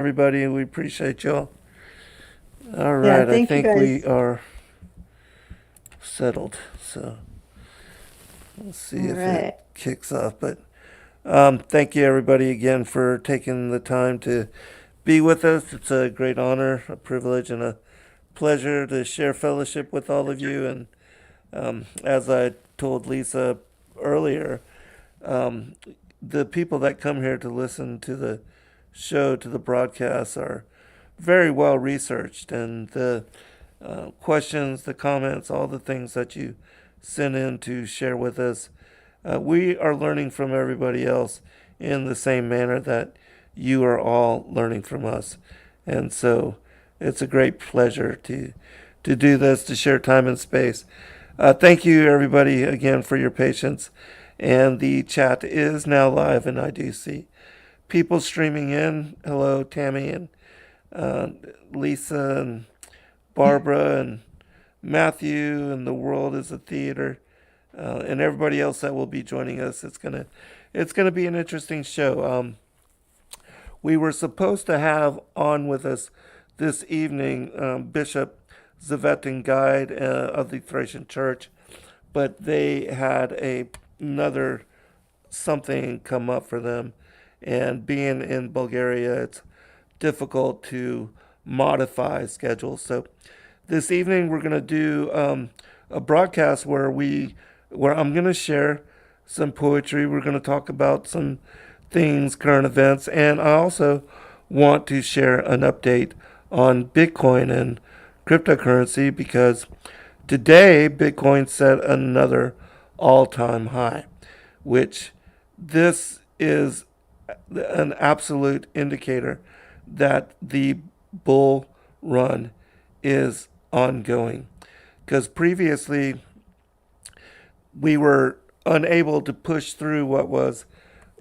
everybody. We appreciate y'all. All Yeah, right, I thank you think we guys. are settled. So let's All see if it right. kicks off. But thank you, everybody, again for taking the time to be with us. It's a great honor, a privilege, and a pleasure to share fellowship with all of you. And as I told Lisa earlier, um, the people that come here to listen to the show, to the broadcasts, are very well researched, and the questions, the comments, all the things that you send in to share with us, we are learning from everybody else in the same manner that you are all learning from us. And so it's a great pleasure to do this, to share time and space. Thank you, everybody, again for your patience. And the chat is now live, and I do see people streaming in. Hello, Tammy and uh, Lisa and Barbara and Matthew and the world is a theater, and everybody else that will be joining us. It's gonna be an interesting show. We were supposed to have on with us this evening Bishop Zavetin Guide of the Thracian Church, but they had another something come up for them, and being in Bulgaria, it's difficult to modify schedules. So this evening we're going to do a broadcast where I'm going to share some poetry. We're going to talk about some things, current events, and I also want to share an update on Bitcoin and cryptocurrency because today Bitcoin set another all-time high, which this is an absolute indicator that the bull run is ongoing. Because previously we were unable to push through what was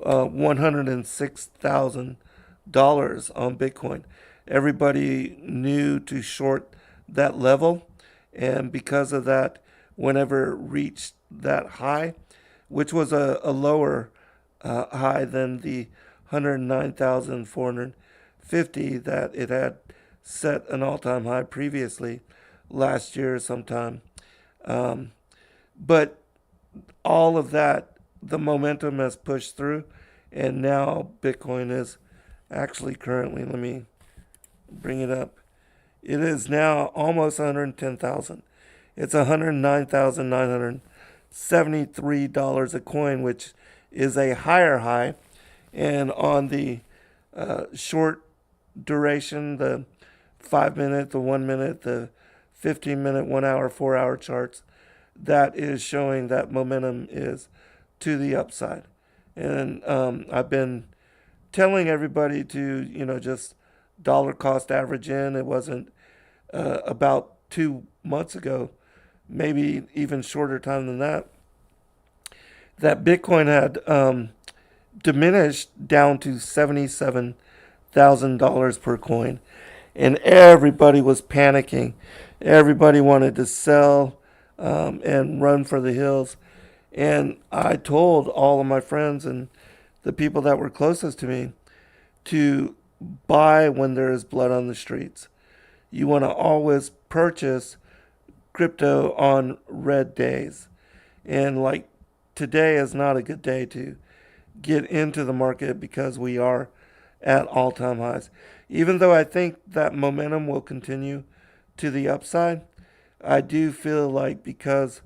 $106,000 on Bitcoin. Everybody knew to short that level, and because of that, whenever it reached that high, which was a lower high than the 109,450 that it had set an all-time high previously last year sometime. Um, but all of that, the momentum has pushed through, and now Bitcoin is actually currently, let me bring it up. It is now almost 110,000. It's $109,973 a coin, which is a higher high. And on the short duration, the 5 minute, the 1 minute, the 15 minute, 1 hour, 4 hour charts, that is showing that momentum is to the upside. And I've been telling everybody to, just dollar cost average in. It wasn't about 2 months ago, maybe even shorter time than that Bitcoin had diminished down to $77,000 per coin, and everybody was panicking. Everybody wanted to sell and run for the hills. And I told all of my friends and the people that were closest to me to buy when there is blood on the streets. You want to always purchase crypto on red days. And like today is not a good day to get into the market because we are at all time highs. Even though I think that momentum will continue to the upside, I do feel like because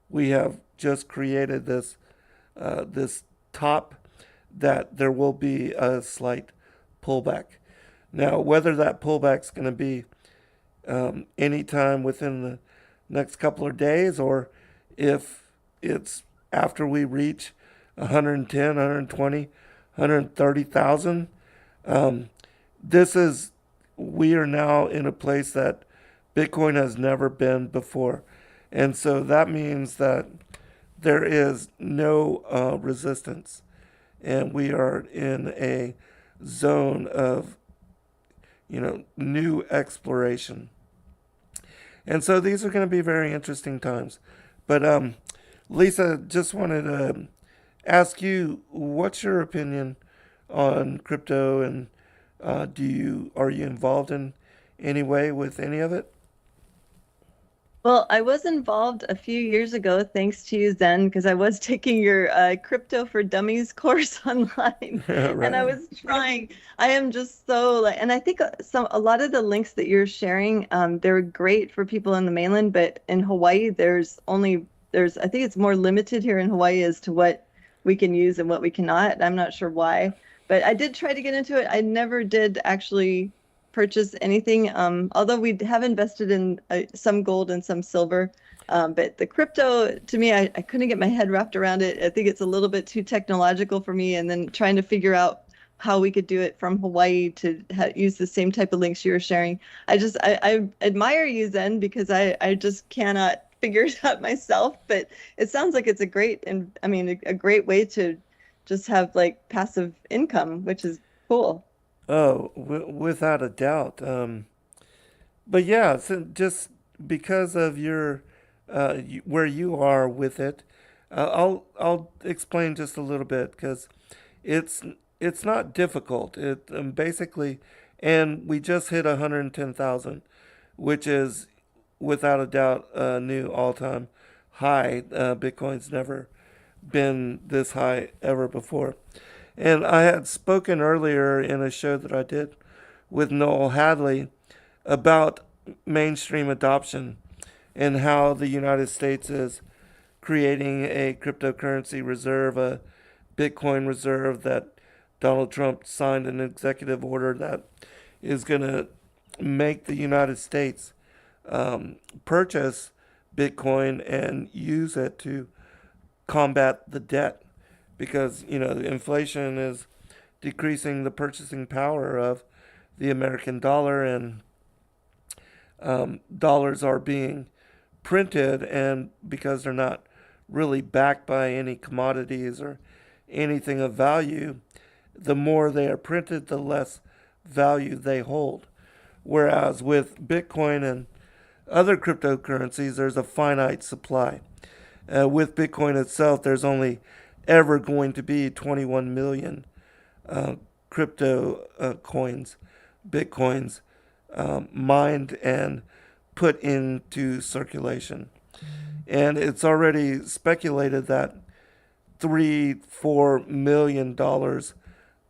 we have just created this top, that there will be a slight pullback. Now, whether that pullback's going to be anytime within the next couple of days, or if it's after we reach 110, 120, 130,000, this is, we are now in a place that Bitcoin has never been before. And so that means that there is no resistance. And we are in a zone of, new exploration. And so these are going to be very interesting times. But Lisa, just wanted to ask you, what's your opinion on crypto and Are you involved in any way with any of it? Well, I was involved a few years ago, thanks to you, Zen, because I was taking your Crypto for Dummies course online, and I Right. was trying. I am just so like, and I think a lot of the links that you're sharing, they're great for people in the mainland, but in Hawaii, I think it's more limited here in Hawaii as to what we can use and what we cannot. I'm not sure why, but I did try to get into it. I never did actually purchase anything. Although we have invested in some gold and some silver. But the crypto, to me, I couldn't get my head wrapped around it. I think it's a little bit too technological for me. And then trying to figure out how we could do it from Hawaii to use the same type of links you were sharing. I admire you, Zen, because I just cannot figure it out myself. But it sounds like it's a great, and I mean, a great way to just have like passive income, which is cool. Oh, without a doubt. But yeah, so just because of where you are with it, I'll explain just a little bit because it's it's not difficult. It basically, and we just hit 110,000, which is without a doubt a new all-time high. Bitcoin's never been this high ever before. And I had spoken earlier in a show that I did with Noel Hadley about mainstream adoption and how the United States is creating a cryptocurrency reserve, a Bitcoin reserve that Donald Trump signed an executive order that is going to make the United States purchase Bitcoin and use it to combat the debt because inflation is decreasing the purchasing power of the American dollar, and dollars are being printed, and because they're not really backed by any commodities or anything of value, the more they are printed, the less value they hold. Whereas with Bitcoin and other cryptocurrencies, there's a finite supply. With Bitcoin itself, there's only ever going to be 21 million crypto coins, Bitcoins, mined and put into circulation. And it's already speculated that $3-4 million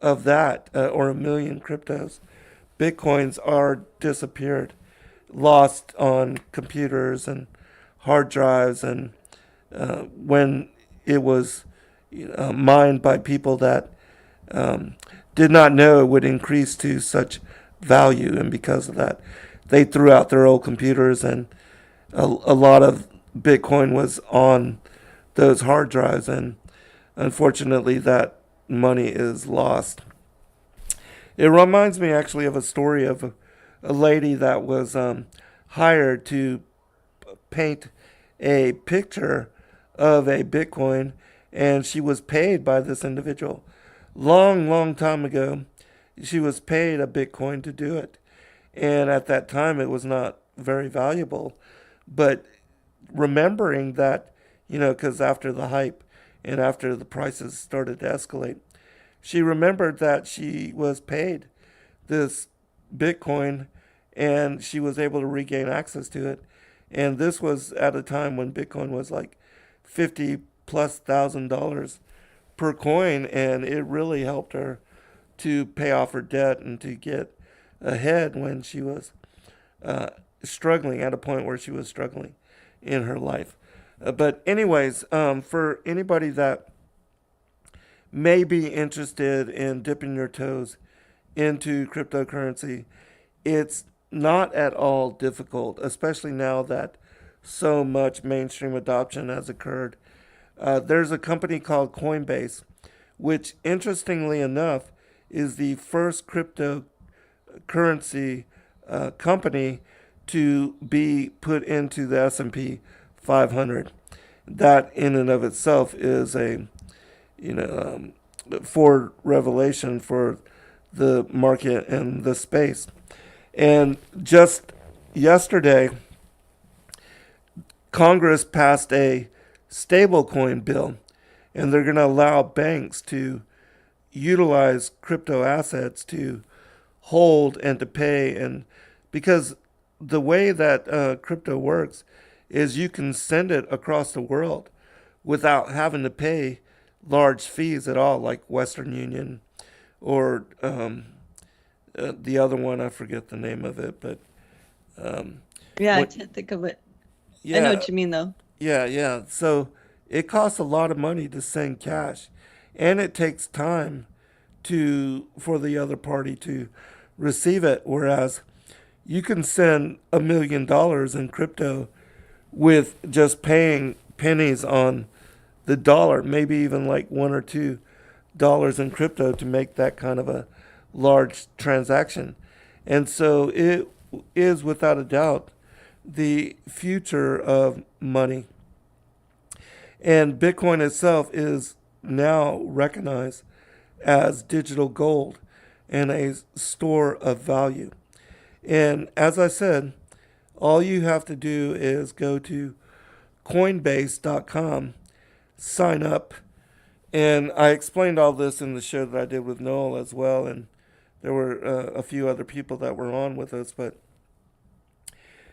of that, or a million cryptos, Bitcoins, are disappeared, lost on computers and hard drives, and when it was mined by people that did not know it would increase to such value, and because of that, they threw out their old computers, and a lot of Bitcoin was on those hard drives, and unfortunately, that money is lost. It reminds me actually of a story of a lady that was hired to paint a picture of a Bitcoin, and she was paid by this individual. Long, long time ago, she was paid a Bitcoin to do it. And at that time, it was not very valuable. But remembering that, because after the hype and after the prices started to escalate, she remembered that she was paid this Bitcoin and she was able to regain access to it. And this was at a time when Bitcoin was like 50 plus $1,000 per coin, and it really helped her to pay off her debt and to get ahead when she was uh, struggling, at a point where she was struggling in her life. But anyways, for anybody that may be interested in dipping your toes into cryptocurrency, it's not at all difficult, especially now that so much mainstream adoption has occurred. There's a company called Coinbase, which, interestingly enough, is the first cryptocurrency company to be put into the S&P 500. That, in and of itself, is a forward revelation for the market and the space. And just yesterday, Congress passed a stablecoin bill, and they're going to allow banks to utilize crypto assets to hold and to pay. And because the way that crypto works is you can send it across the world without having to pay large fees at all, like Western Union or the other one. I forget the name of it, but Yeah, I what? can't think of it. I know Yeah, what you mean though. yeah. So it costs a lot of money to send cash, and it takes time to for the other party to receive it. Whereas you can send $1 million in crypto with just paying pennies on the dollar, maybe even like $1 or $2 in crypto to make that kind of a large transaction. And so it is without a doubt the future of money. And Bitcoin itself is now recognized as digital gold and a store of value. And as I said, all you have to do is go to Coinbase.com, sign up, and I explained all this in the show that I did with Noel as well, and there were a few other people that were on with us. But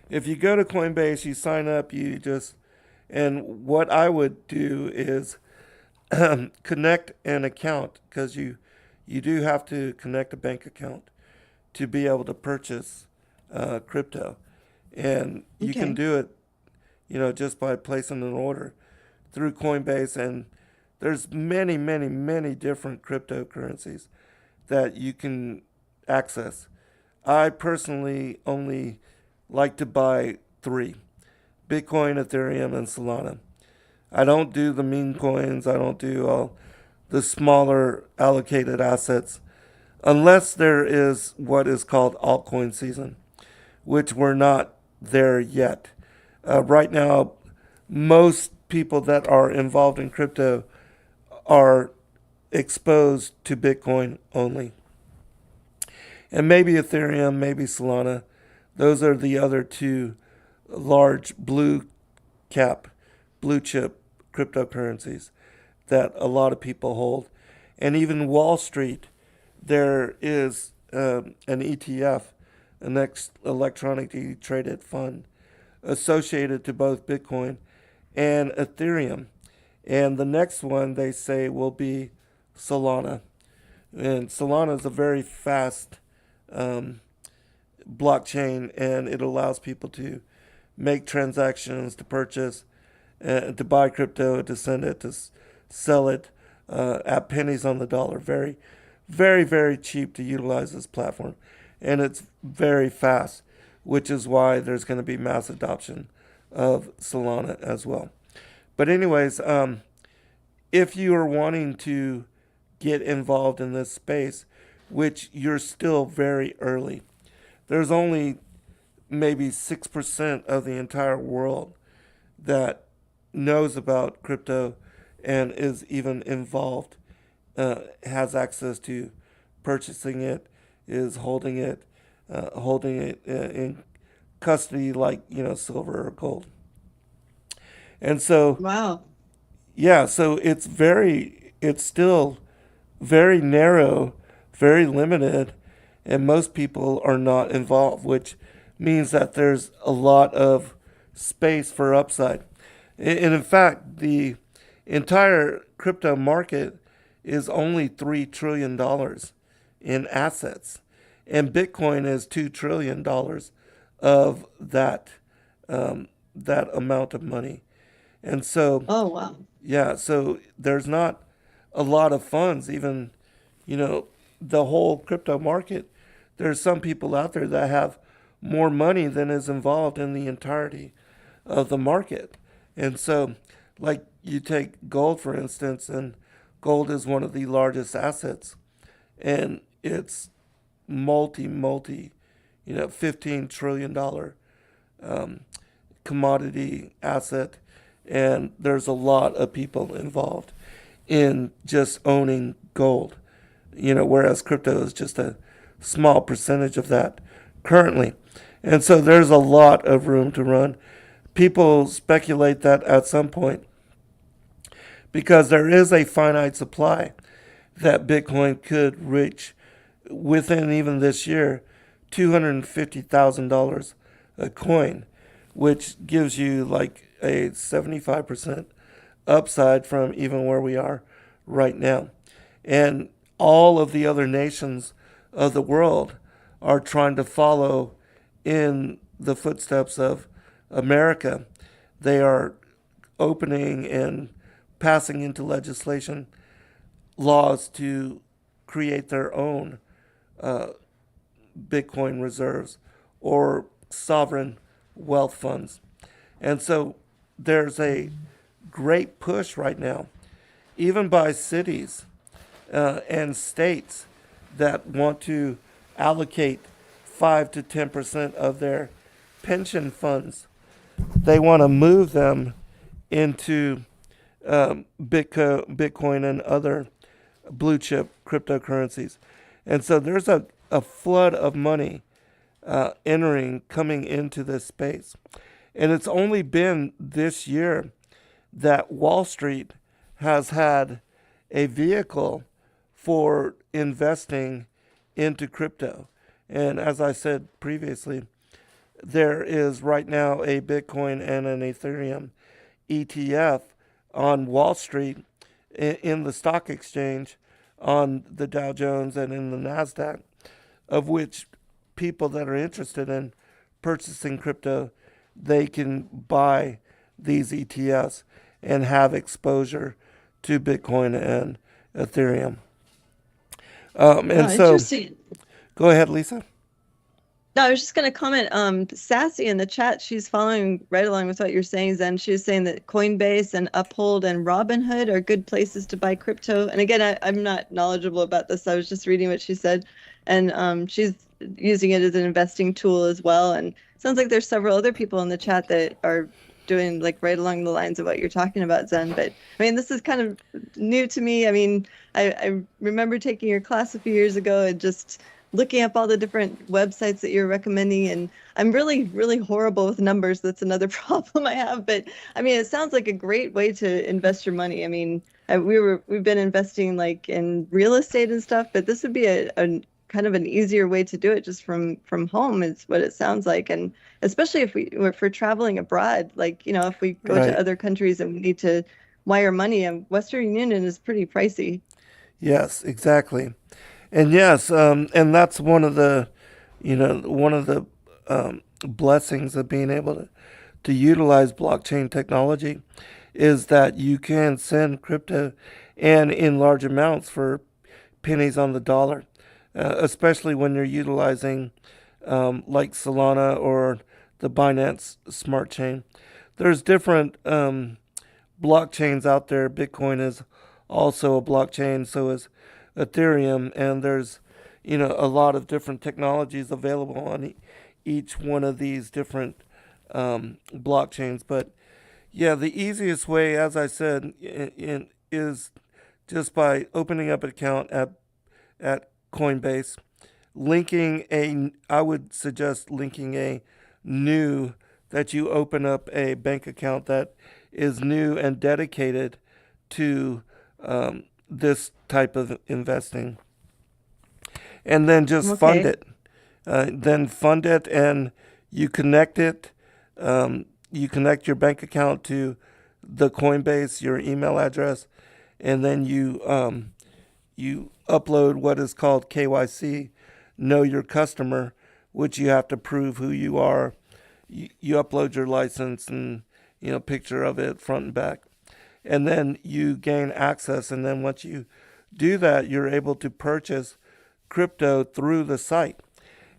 if you go to Coinbase, you sign up, and what I would do is connect an account, because you do have to connect a bank account to be able to purchase crypto, and you can Okay. do it, just by placing an order through Coinbase. And there's many different cryptocurrencies that you can access. I personally only like to buy three: Bitcoin, Ethereum, and Solana. I don't do the meme coins. I don't do all the smaller allocated assets unless there is what is called altcoin season, which we're not there yet. Right now, most people that are involved in crypto are exposed to Bitcoin only. And maybe Ethereum, maybe Solana. Those are the other two large blue chip cryptocurrencies that a lot of people hold. And even Wall Street, there is an ETF, an electronically traded fund, associated to both Bitcoin and Ethereum. And the next one they say will be Solana. And Solana is a very fast um, blockchain, and it allows people to make transactions, to purchase, to buy crypto, to send it, to sell it at pennies on the dollar. Very cheap to utilize this platform. And it's very fast, which is why there's going to be mass adoption of Solana as well. But anyways, if you are wanting to get involved in this space, which you're still very early, there's only maybe 6% of the entire world that knows about crypto and is even involved, has access to purchasing it, is holding it in custody, like, silver or gold. And so, Wow. yeah, so it's still very narrow, very limited, and most people are not involved, which means that there's a lot of space for upside. And in fact, the entire crypto market is only $3 trillion in assets, and Bitcoin is $2 trillion of that amount of money. And so, Oh, wow. yeah, so there's not a lot of funds, even, the whole crypto market. There's some people out there that have more money than is involved in the entirety of the market. And so, like, you take gold, for instance, and gold is one of the largest assets, and it's multi, $15 trillion commodity asset. And there's a lot of people involved in just owning gold, whereas crypto is just a small percentage of that currently. And so there's a lot of room to run. People speculate that at some point, because there is a finite supply, that Bitcoin could reach within even this year, $250,000 a coin, which gives you like a 75% upside from even where we are right now. And all of the other nations of the world are trying to follow in the footsteps of America. They are opening and passing into legislation laws to create their own Bitcoin reserves or sovereign wealth funds. And so there's a great push right now, even by cities and states that want to allocate 5 to 10% of their pension funds. They want to move them into Bitcoin and other blue chip cryptocurrencies. And so there's a flood of money coming into this space. And it's only been this year that Wall Street has had a vehicle for investing into crypto. And as I said previously, there is right now a Bitcoin and an Ethereum ETF on Wall Street, in the stock exchange, on the Dow Jones and in the NASDAQ, of which people that are interested in purchasing crypto, they can buy these ETFs and have exposure to Bitcoin and Ethereum. And so, Interesting. go ahead, Lisa. No, I was just going to comment. Sassy in the chat, she's following right along with what you're saying, Zen. She's saying that Coinbase and Uphold and Robinhood are good places to buy crypto. And again, I'm not knowledgeable about this. I was just reading what she said. And she's using it as an investing tool as well. And it sounds like there's several other people in the chat that are doing like right along the lines of what you're talking about, Zen. But I mean, this is kind of new to me. I mean, I remember taking your class a few years ago and just looking up all the different websites that you're recommending, and I'm really, really horrible with numbers. That's another problem I have. But I mean, it sounds like a great way to invest your money. I mean, we've been investing like in real estate and stuff, but this would be a kind of an easier way to do it just from home is what it sounds like. And especially if we're traveling abroad, like, you know, if we go Right. to other countries and we need to wire money, and Western Union is pretty pricey. Yes, exactly. And yes, and that's one of the, blessings of being able to utilize blockchain technology is that you can send crypto and in large amounts for pennies on the dollar, especially when you're utilizing like Solana or the Binance Smart Chain. There's different blockchains out there. Bitcoin is also a blockchain, so is Ethereum, and there's a lot of different technologies available on each one of these different blockchains. But yeah, the easiest way, as I said, is just by opening up an account at Coinbase, I would suggest linking a new, that you open up a bank account that is new and dedicated to this type of investing, and then just fund Okay. it. Then fund it, and you connect it. You connect your bank account to the Coinbase, your email address, and then you upload what is called KYC, know your customer, which you have to prove who you are. You upload your license and picture of it front and back, and then you gain access. And then once you do that, you're able to purchase crypto through the site.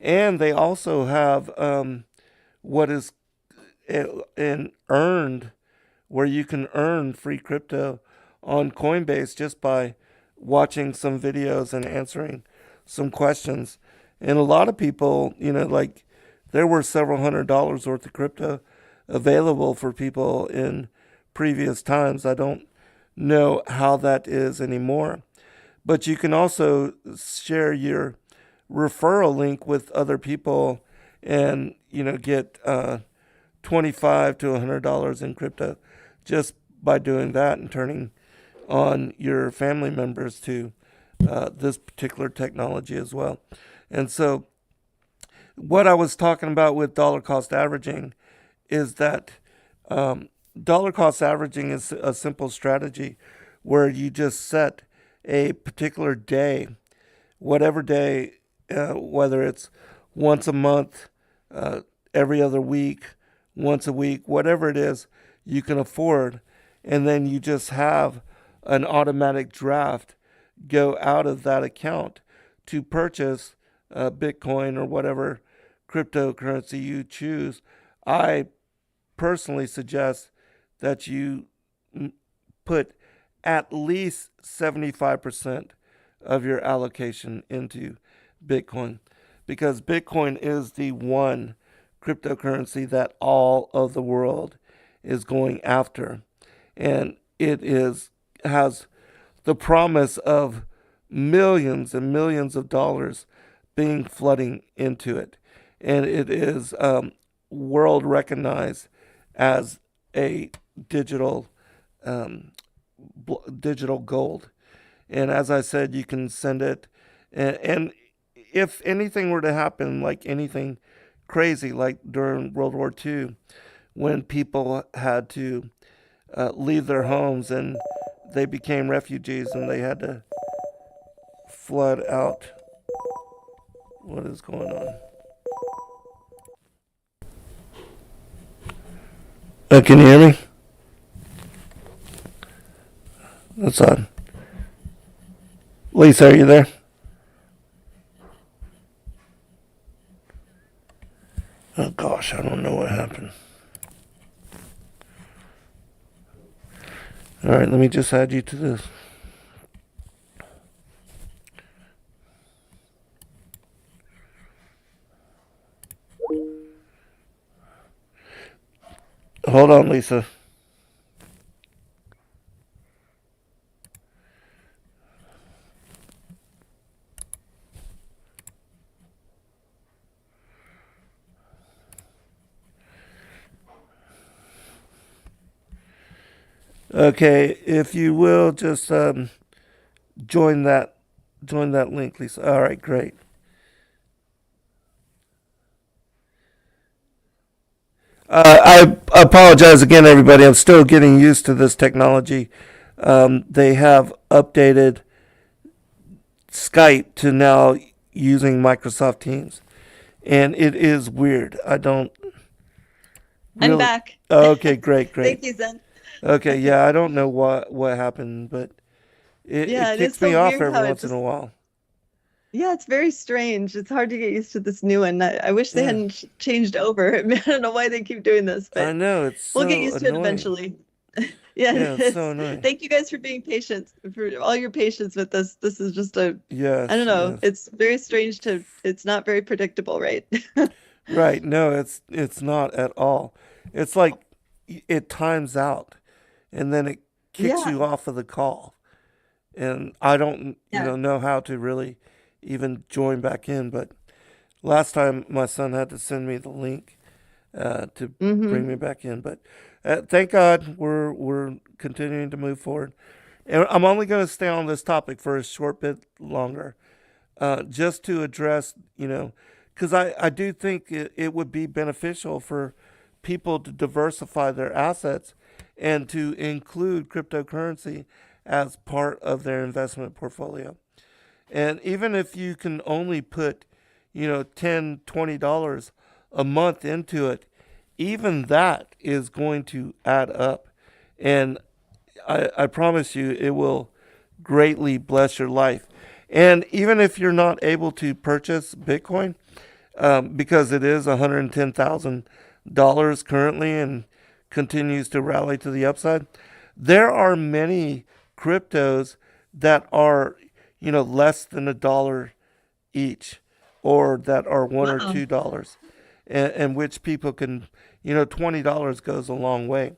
And they also have what is an earned, where you can earn free crypto on Coinbase just by watching some videos and answering some questions. And a lot of people, like there were several $100s worth of crypto available for people in previous times. I don't know how that is anymore. But you can also share your referral link with other people and, get $25 to $100 in crypto just by doing that and turning on your family members to this particular technology as well. And so, what I was talking about with dollar cost averaging is that dollar cost averaging is a simple strategy where you just set a particular day, whatever day, whether it's once a month, every other week, once a week, whatever it is you can afford, and then you just have an automatic draft go out of that account to purchase Bitcoin or whatever cryptocurrency you choose. I personally suggest that you put at least 75% of your allocation into Bitcoin, because Bitcoin is the one cryptocurrency that all of the world is going after. And it has the promise of millions and millions of dollars being flooding into it. And it is world recognized as a digital digital gold. And as I said, you can send it. And if anything were to happen, like anything crazy, like during World War II, when people had to leave their homes and they became refugees and they had to flood out. What is going on? Can you hear me? That's odd. Lisa, are you there? Oh gosh, I don't know what happened. All right, let me just add you to this. Hold on, Lisa. Okay, if you will, just join that link, Lisa. All right, great. I apologize again, everybody. I'm still getting used to this technology. They have updated Skype to now using Microsoft Teams, and it is weird. I don't really. I'm back. Okay, great, great. Thank you, Zen. Okay, yeah, I don't know what happened, but Yeah, it it is kicks me so off weird every how it once in just, a while. yeah, it's very strange. It's hard to get used to this new one. I wish they Yeah, hadn't changed over. I don't know why they keep doing this, I but know it's we'll get so used to it annoying. eventually. Yeah, Yeah, it it's so is. annoying. Thank you guys for being patient, for all your patience with this. This is just a, I don't Yes, know. yes. It's very strange to, it's not very predictable, right? Right. No, it's not at all. It's like it times out and then it kicks Yeah, you off of the call. And I don't, yeah. know how to really even join back in, but last time my son had to send me the link to bring Mm-hmm. me back in, but thank God we're continuing to move forward. And I'm only going to stay on this topic for a short bit longer, just to address, because I do think it would be beneficial for people to diversify their assets and to include cryptocurrency as part of their investment portfolio. And even if you can only put, $10, $20 a month into it, even that is going to add up. And I promise you, it will greatly bless your life. And even if you're not able to purchase Bitcoin, because it is $110,000 currently and continues to rally to the upside, there are many cryptos that are, less than $1 each, or that are Wow. $1 or $2, and which people can, $20 goes a long way.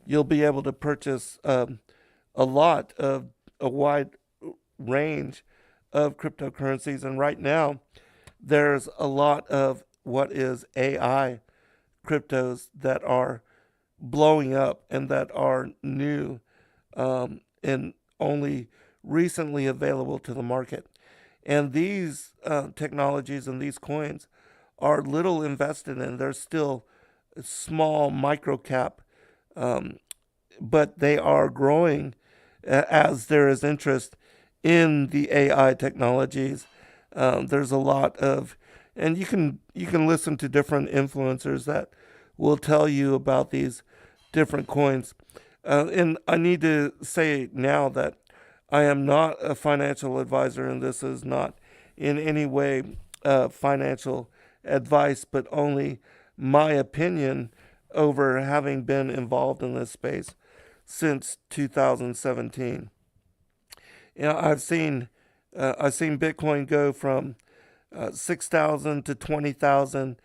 You'll be able to purchase a lot of a wide range of cryptocurrencies. And right now, there's a lot of what is AI cryptos that are blowing up and that are new, and only recently available to the market. And these technologies and these coins are little invested in. They're still small micro cap, um, but they are growing as there is interest in the AI technologies. There's a lot of, and you can listen to different influencers that will tell you about these different coins. And I need to say now that I am not a financial advisor, and this is not in any way financial advice, but only my opinion over having been involved in this space since 2017. I've seen Bitcoin go from 6,000 to 20,000,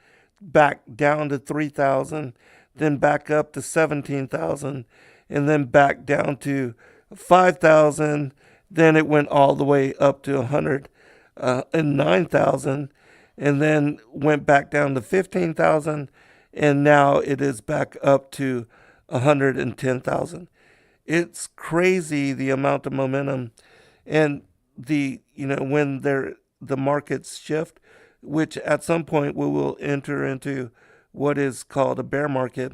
back down to 3,000, then back up to 17,000, and then back down to 5,000. Then it went all the way up to 109,000, and then went back down to 15,000, and now it is back up to 110,000. It's crazy the amount of momentum, and when the markets shift, which at some point we will enter into what is called a bear market,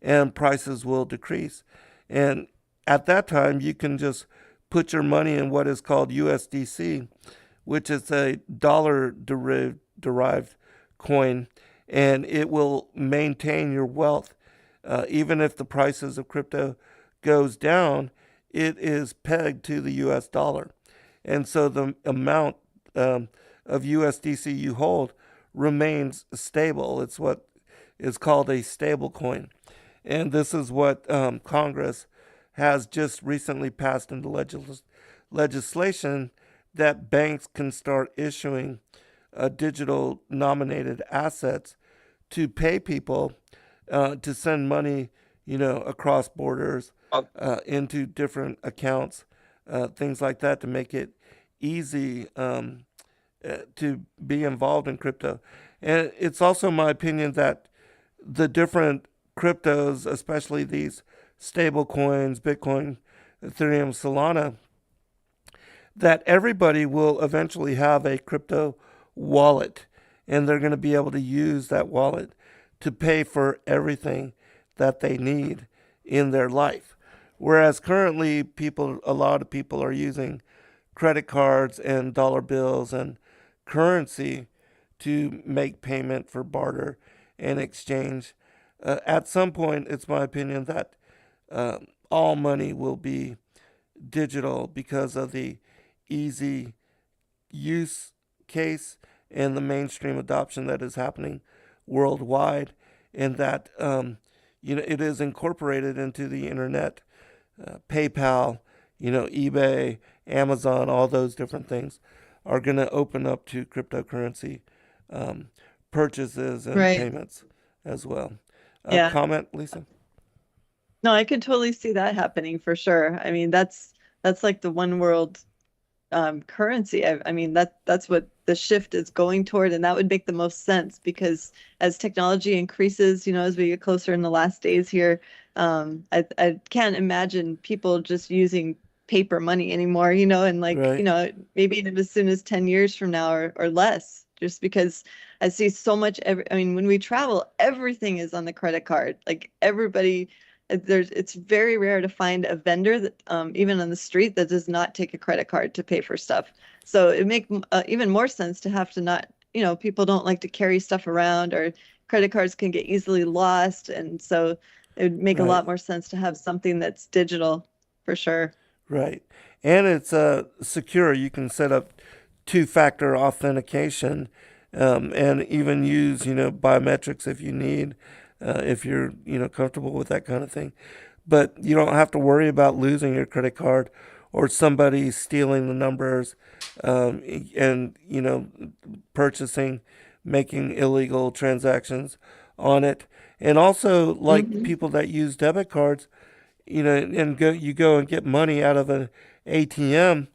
and prices will decrease. And at that time, you can just put your money in what is called USDC, which is a dollar derived coin, and it will maintain your wealth. Even if the prices of crypto goes down, it is pegged to the US dollar. And so the amount of USDC you hold remains stable. It's what is called a stable coin. And this is what Congress has just recently passed into legislation, that banks can start issuing digital nominated assets to pay people to send money, across borders into different accounts, things like that, to make it easy to be involved in crypto. And it's also my opinion that the different cryptos, especially these stable coins, Bitcoin, Ethereum, Solana, that everybody will eventually have a crypto wallet, and they're going to be able to use that wallet to pay for everything that they need in their life. Whereas currently a lot of people are using credit cards and dollar bills and currency to make payment for barter and exchange. At some point, it's my opinion that all money will be digital because of the easy use case and the mainstream adoption that is happening worldwide, and that it is incorporated into the internet. PayPal, eBay, Amazon, all those different things are going to open up to cryptocurrency purchases and Right. payments as well. Yeah. Comment, Lisa? No, I could totally see that happening for sure. I mean, that's like the one world currency. I mean, that's what the shift is going toward, and that would make the most sense, because as technology increases, as we get closer in the last days here, I can't imagine people just using paper money anymore, and like, Right. maybe even as soon as 10 years from now, or less, just because I see so much. I mean, when we travel, everything is on the credit card. Like everybody, it's very rare to find a vendor that, even on the street, that does not take a credit card to pay for stuff. So it makes even more sense to have to not, people don't like to carry stuff around, or credit cards can get easily lost. And so it would make a Right. lot more sense to have something that's digital for sure. Right. And it's secure. You can set up two-factor authentication, and even use, biometrics if you need, if you're, comfortable with that kind of thing. But you don't have to worry about losing your credit card or somebody stealing the numbers, and, purchasing, making illegal transactions on it. And also, like Hmm. people that use debit cards, and you go and get money out of an ATM,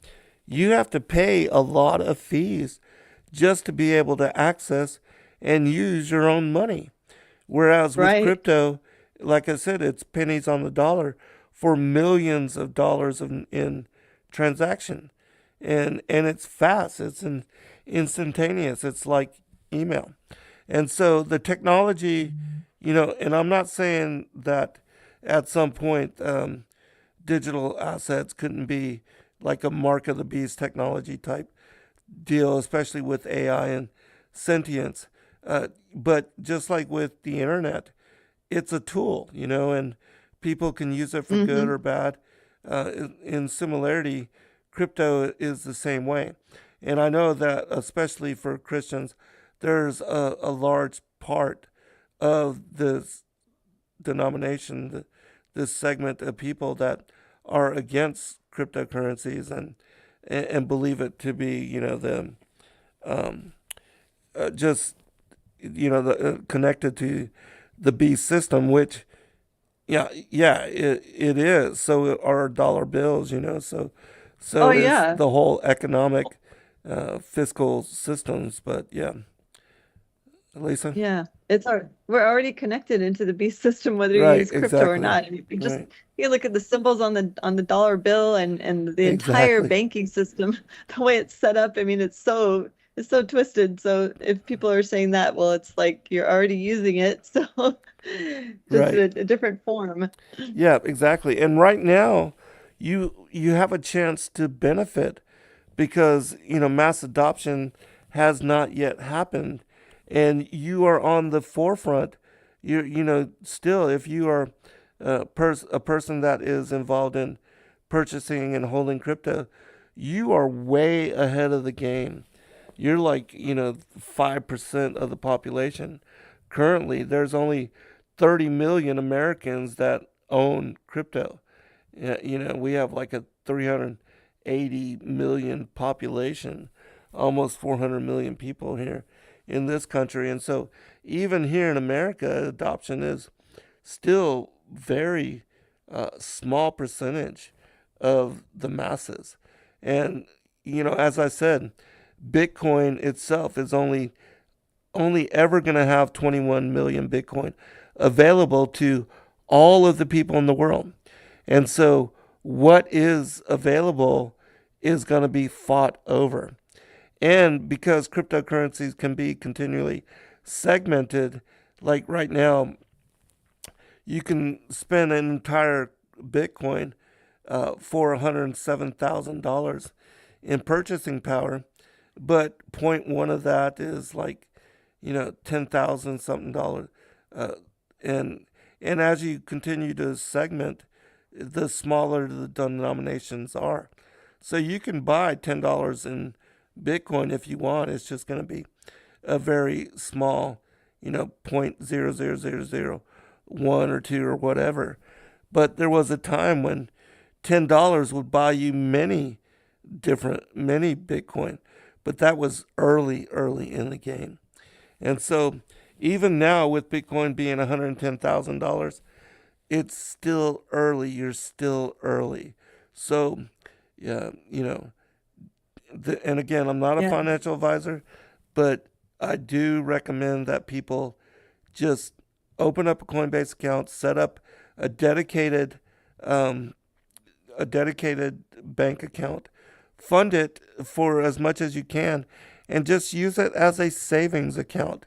you have to pay a lot of fees just to be able to access and use your own money. Whereas with Right. crypto, like I said, it's pennies on the dollar for millions of dollars in transaction, and it's fast. It's instantaneous. It's like email. And so the technology, and I'm not saying that at some point digital assets couldn't be like a mark of the beast technology type deal, especially with AI and sentience. But just like with the internet, it's a tool, and people can use it for good Mm-hmm. or bad. In similarity, crypto is the same way. And I know that, especially for Christians, there's a large part of this denomination, this segment of people that are against cryptocurrencies and believe it to be, the just the connected to the beast system, which it is. So are dollar bills, so Oh is yeah. the whole economic fiscal systems. But yeah, Lisa, Yeah, we're already connected into the beast system, whether you right? use crypto or Exactly. not. I mean, Right. you look at the symbols on the dollar bill and the entire Exactly. banking system, the way it's set up. I mean, it's so twisted. So if people are saying that, well, it's like you're already using it, so just in Right. a different form. Yeah. Exactly. And right now, you have a chance to benefit because mass adoption has not yet happened, and you are on the forefront. Still, if you are a person that is involved in purchasing and holding crypto, you are way ahead of the game. You're like 5% of the population. Currently, there's only 30 million Americans that own crypto. Yeah, we have like a 380 million population, almost 400 million people here in this country. And so, even here in America, adoption is still very small percentage of the masses. And, as I said, Bitcoin itself is only ever going to have 21 million Bitcoin available to all of the people in the world. And so what is available is going to be fought over. And because cryptocurrencies can be continually segmented, like right now, you can spend an entire Bitcoin for $107,000 in purchasing power, but point one of that is like 10,000 something dollars, and as you continue to segment, the smaller the denominations are. So you can buy $10 in Bitcoin if you want. It's just going to be a very small, point 0.00001 or two or whatever. But there was a time when $10 would buy you many Bitcoin, but that was early in the game. And so even now with Bitcoin being $110,000, it's still early. You're still early. So, yeah, and again, I'm not a Yeah. financial advisor, but I do recommend that people just open up a Coinbase account, set up a dedicated um, a dedicated bank account, fund it for as much as you can, and just use it as a savings account,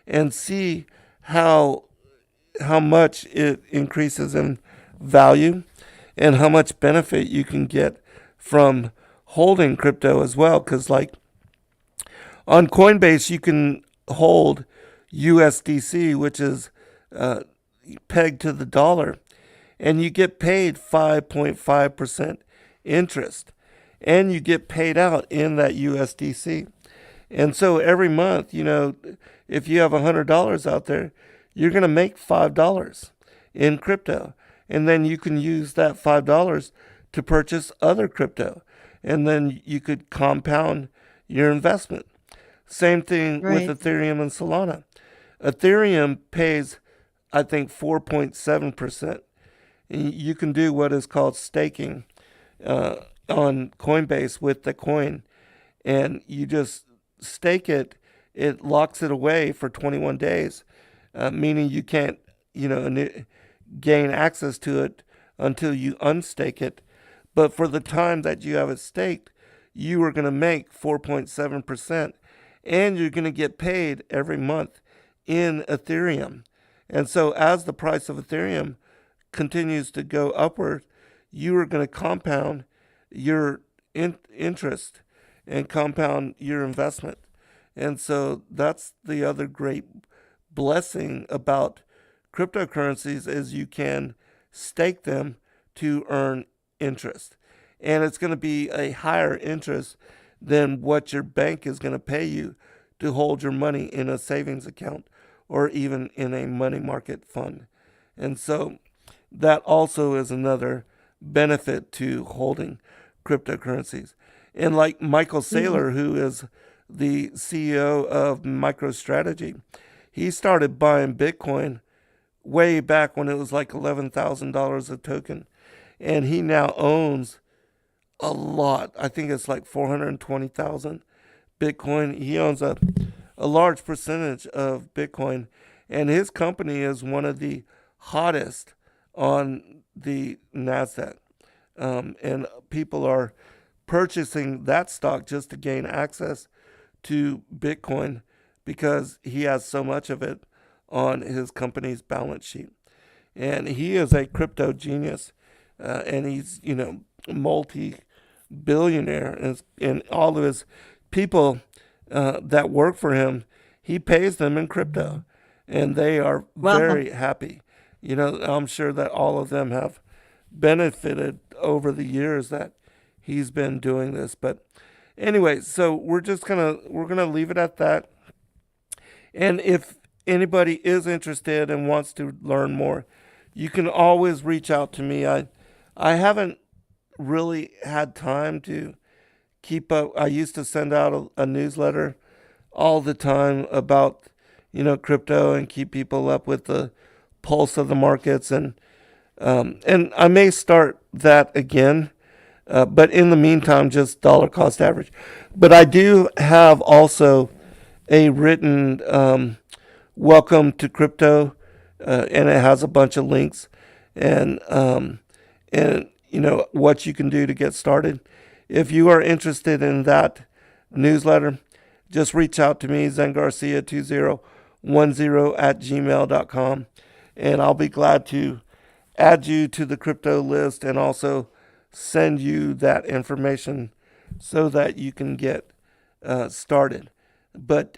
and see how much it increases in value and how much benefit you can get from holding crypto as well. Because like on Coinbase, you can hold USDC, which is uh, pegged to the dollar, and you get paid 5.5% interest, and you get paid out in that USDC. And so every month, if you have $100 out there, you're going to make $5 in crypto. And then you can use that $5 to purchase other crypto. And then you could compound your investment. Same thing with Right. Ethereum and Solana. Ethereum pays, I think, 4.7%. And you can do what is called staking uh, on Coinbase with the coin, and you just stake it. It locks it away for 21 days, meaning you can't, gain access to it until you unstake it. But for the time that you have it staked, you are going to make 4.7%, and you're going to get paid every month in Ethereum. And so as the price of Ethereum continues to go upward, you are going to compound your interest and compound your investment. And so that's the other great blessing about cryptocurrencies is you can stake them to earn interest. And it's going to be a higher interest than what your bank is going to pay you to hold your money in a savings account or even in a money market fund. And so that also is another benefit to holding cryptocurrencies. And like Michael Saylor, who is the CEO of MicroStrategy, he started buying Bitcoin way back when it was like $11,000 a token. And he now owns a lot. I think it's like 420,000 Bitcoin. He owns a large percentage of Bitcoin. And his company is one of the hottest on the NASDAQ. And people are purchasing that stock just to gain access to Bitcoin because he has so much of it on his company's balance sheet. And he is a crypto genius, and he's, multi-billionaire, and all of his people that work for him, he pays them in crypto, and they are very happy. I'm sure that all of them have benefited over the years that he's been doing this. But anyway, so we're gonna leave it at that. And if anybody is interested and wants to learn more, you can always reach out to me. I haven't really had time to keep up. I used to send out a newsletter all the time about crypto and keep people up with the pulse of the markets, and I may start that again. But in the meantime, just dollar cost average. But I do have also a written welcome to crypto, and it has a bunch of links and what you can do to get started. If you are interested in that newsletter, just reach out to me, zengarcia2010@gmail.com, and I'll be glad to add you to the crypto list and also send you that information so that you can get started. But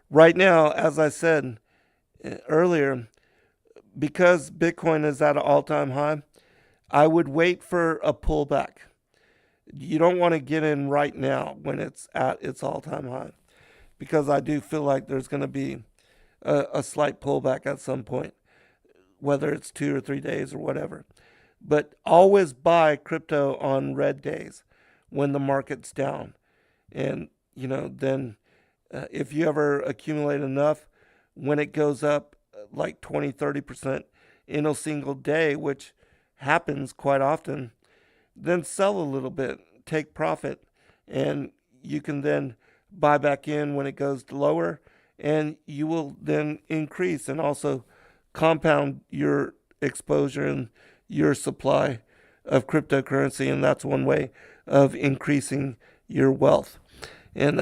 right now, as I said earlier, because Bitcoin is at an all-time high, I would wait for a pullback. You don't want to get in right now when it's at its all-time high, because I do feel like there's going to be a slight pullback at some point, whether it's 2 or 3 days or whatever. But always buy crypto on red days when the market's down. And, then if you ever accumulate enough, when it goes up like 20, 30% in a single day, which happens quite often, then sell a little bit, take profit, and you can then buy back in when it goes lower, and you will then increase and also compound your exposure and your supply of cryptocurrency, and that's one way of increasing your wealth. And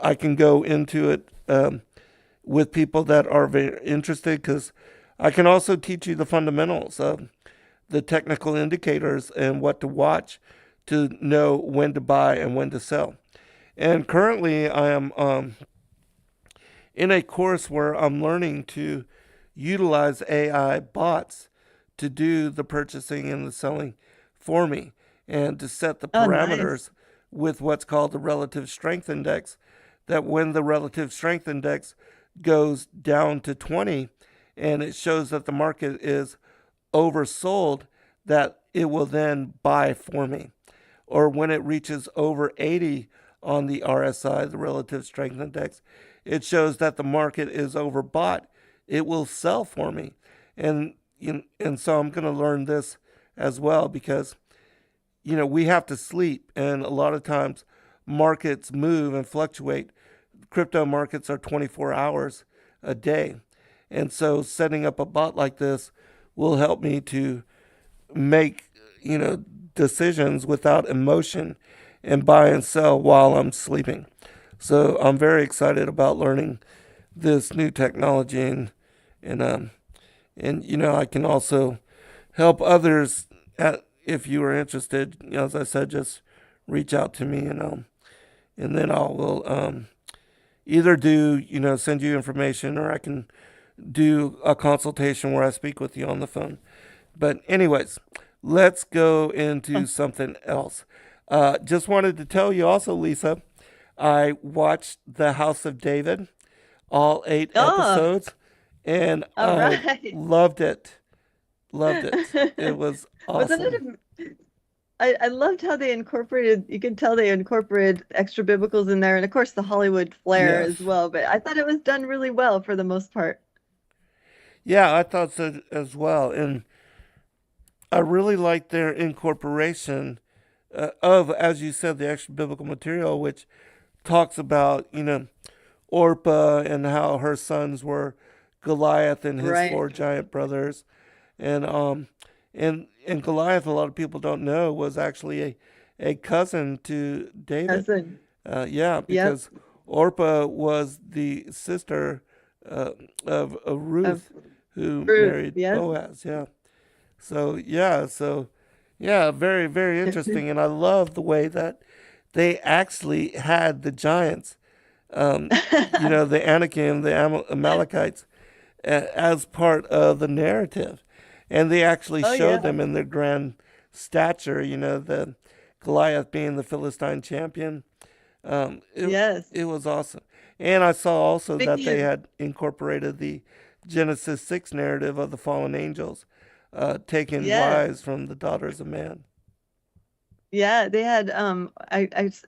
I can go into it with people that are very interested, because I can also teach you the fundamentals of the technical indicators and what to watch to know when to buy and when to sell. And currently I am in a course where I'm learning to utilize AI bots to do the purchasing and the selling for me, and to set the parameters with what's called the relative strength index, that when the relative strength index goes down to 20 and it shows that the market is oversold, that it will then buy for me. Or when it reaches over 80 on the RSI, the relative strength index, it shows that the market is overbought, it will sell for me. And so I'm going to learn this as well, because we have to sleep, and a lot of times markets move and fluctuate. Crypto markets are 24 hours a day. And so setting up a bot like this will help me to make, decisions without emotion and buy and sell while I'm sleeping. So I'm very excited about learning this new technology, and I can also help others if you are interested. As I said, just reach out to me, and then I will either send you information, or I can do a consultation where I speak with you on the phone. But anyways, let's go into something else. Just wanted to tell you also, Lisa, I watched The House of David, all 8 Oh, episodes, and all I right. loved it. Loved it. It was Wasn't it? awesome. I loved how they incorporated, you could tell they incorporated extra biblicals in there, and of course the Hollywood flair as Yes. well. But I thought it was done really well for the most part. Yeah, I thought so as well. And I really liked their incorporation of, as you said, the extra biblical material, which talks about, Orpah and how her sons were Goliath and his Right. 4 giant brothers. And Goliath, a lot of people don't know, was actually a cousin to David. Cousin. Yeah, Yep. because Orpah was the sister of Of Ruth, who Ruth. married Yes. Boaz. Yeah. So yeah, very, very interesting. And I love the way that they actually had the giants, the Anakim, the Amalekites, as part of the narrative. And they actually Oh showed yeah. them in their grand stature, the Goliath being the Philistine champion. Um, it, Yes. it was awesome. And I saw also that Speaking they of, had incorporated the Genesis 6 narrative of the fallen angels, taking yes. wives from the daughters of man. Yeah, they had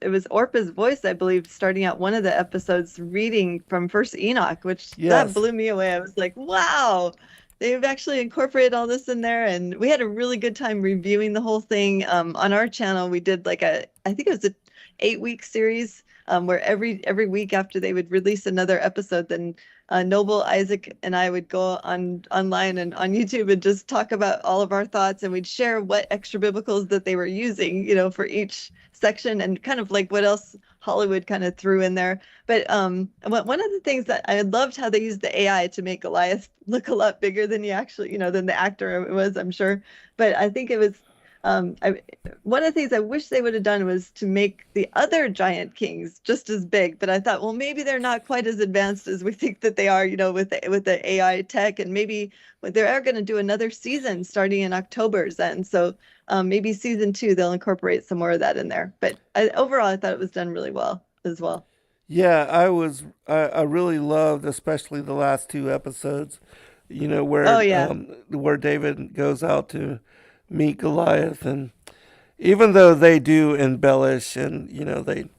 it was Orpa's voice, I believe, starting out one of the episodes reading from First Enoch, which that Yes. blew me away. I was like, wow, they've actually incorporated all this in there, and we had a really good time reviewing the whole thing. On our channel, we did like I think it was a 8-week series, where every week after they would release another episode, then Noble, Isaac, and I would go online and on YouTube and just talk about all of our thoughts, and we'd share what extra biblicals that they were using, for each section, and kind of like what else Hollywood kind of threw in there. But one of the things that I loved how they used the AI to make Goliath look a lot bigger than he actually, than the actor was, I'm sure. But I think it was one of the things I wish they would have done was to make the other giant kings just as big. But I thought, well, maybe they're not quite as advanced as we think that they are, with the AI tech, and maybe they are going to do another season starting in October. And so maybe season 2 they'll incorporate some more of that in there. But overall, I thought it was done really well as well. Yeah, I really loved especially the last 2 episodes, Oh yeah, where David goes out to meet Goliath. And even though they do embellish, and they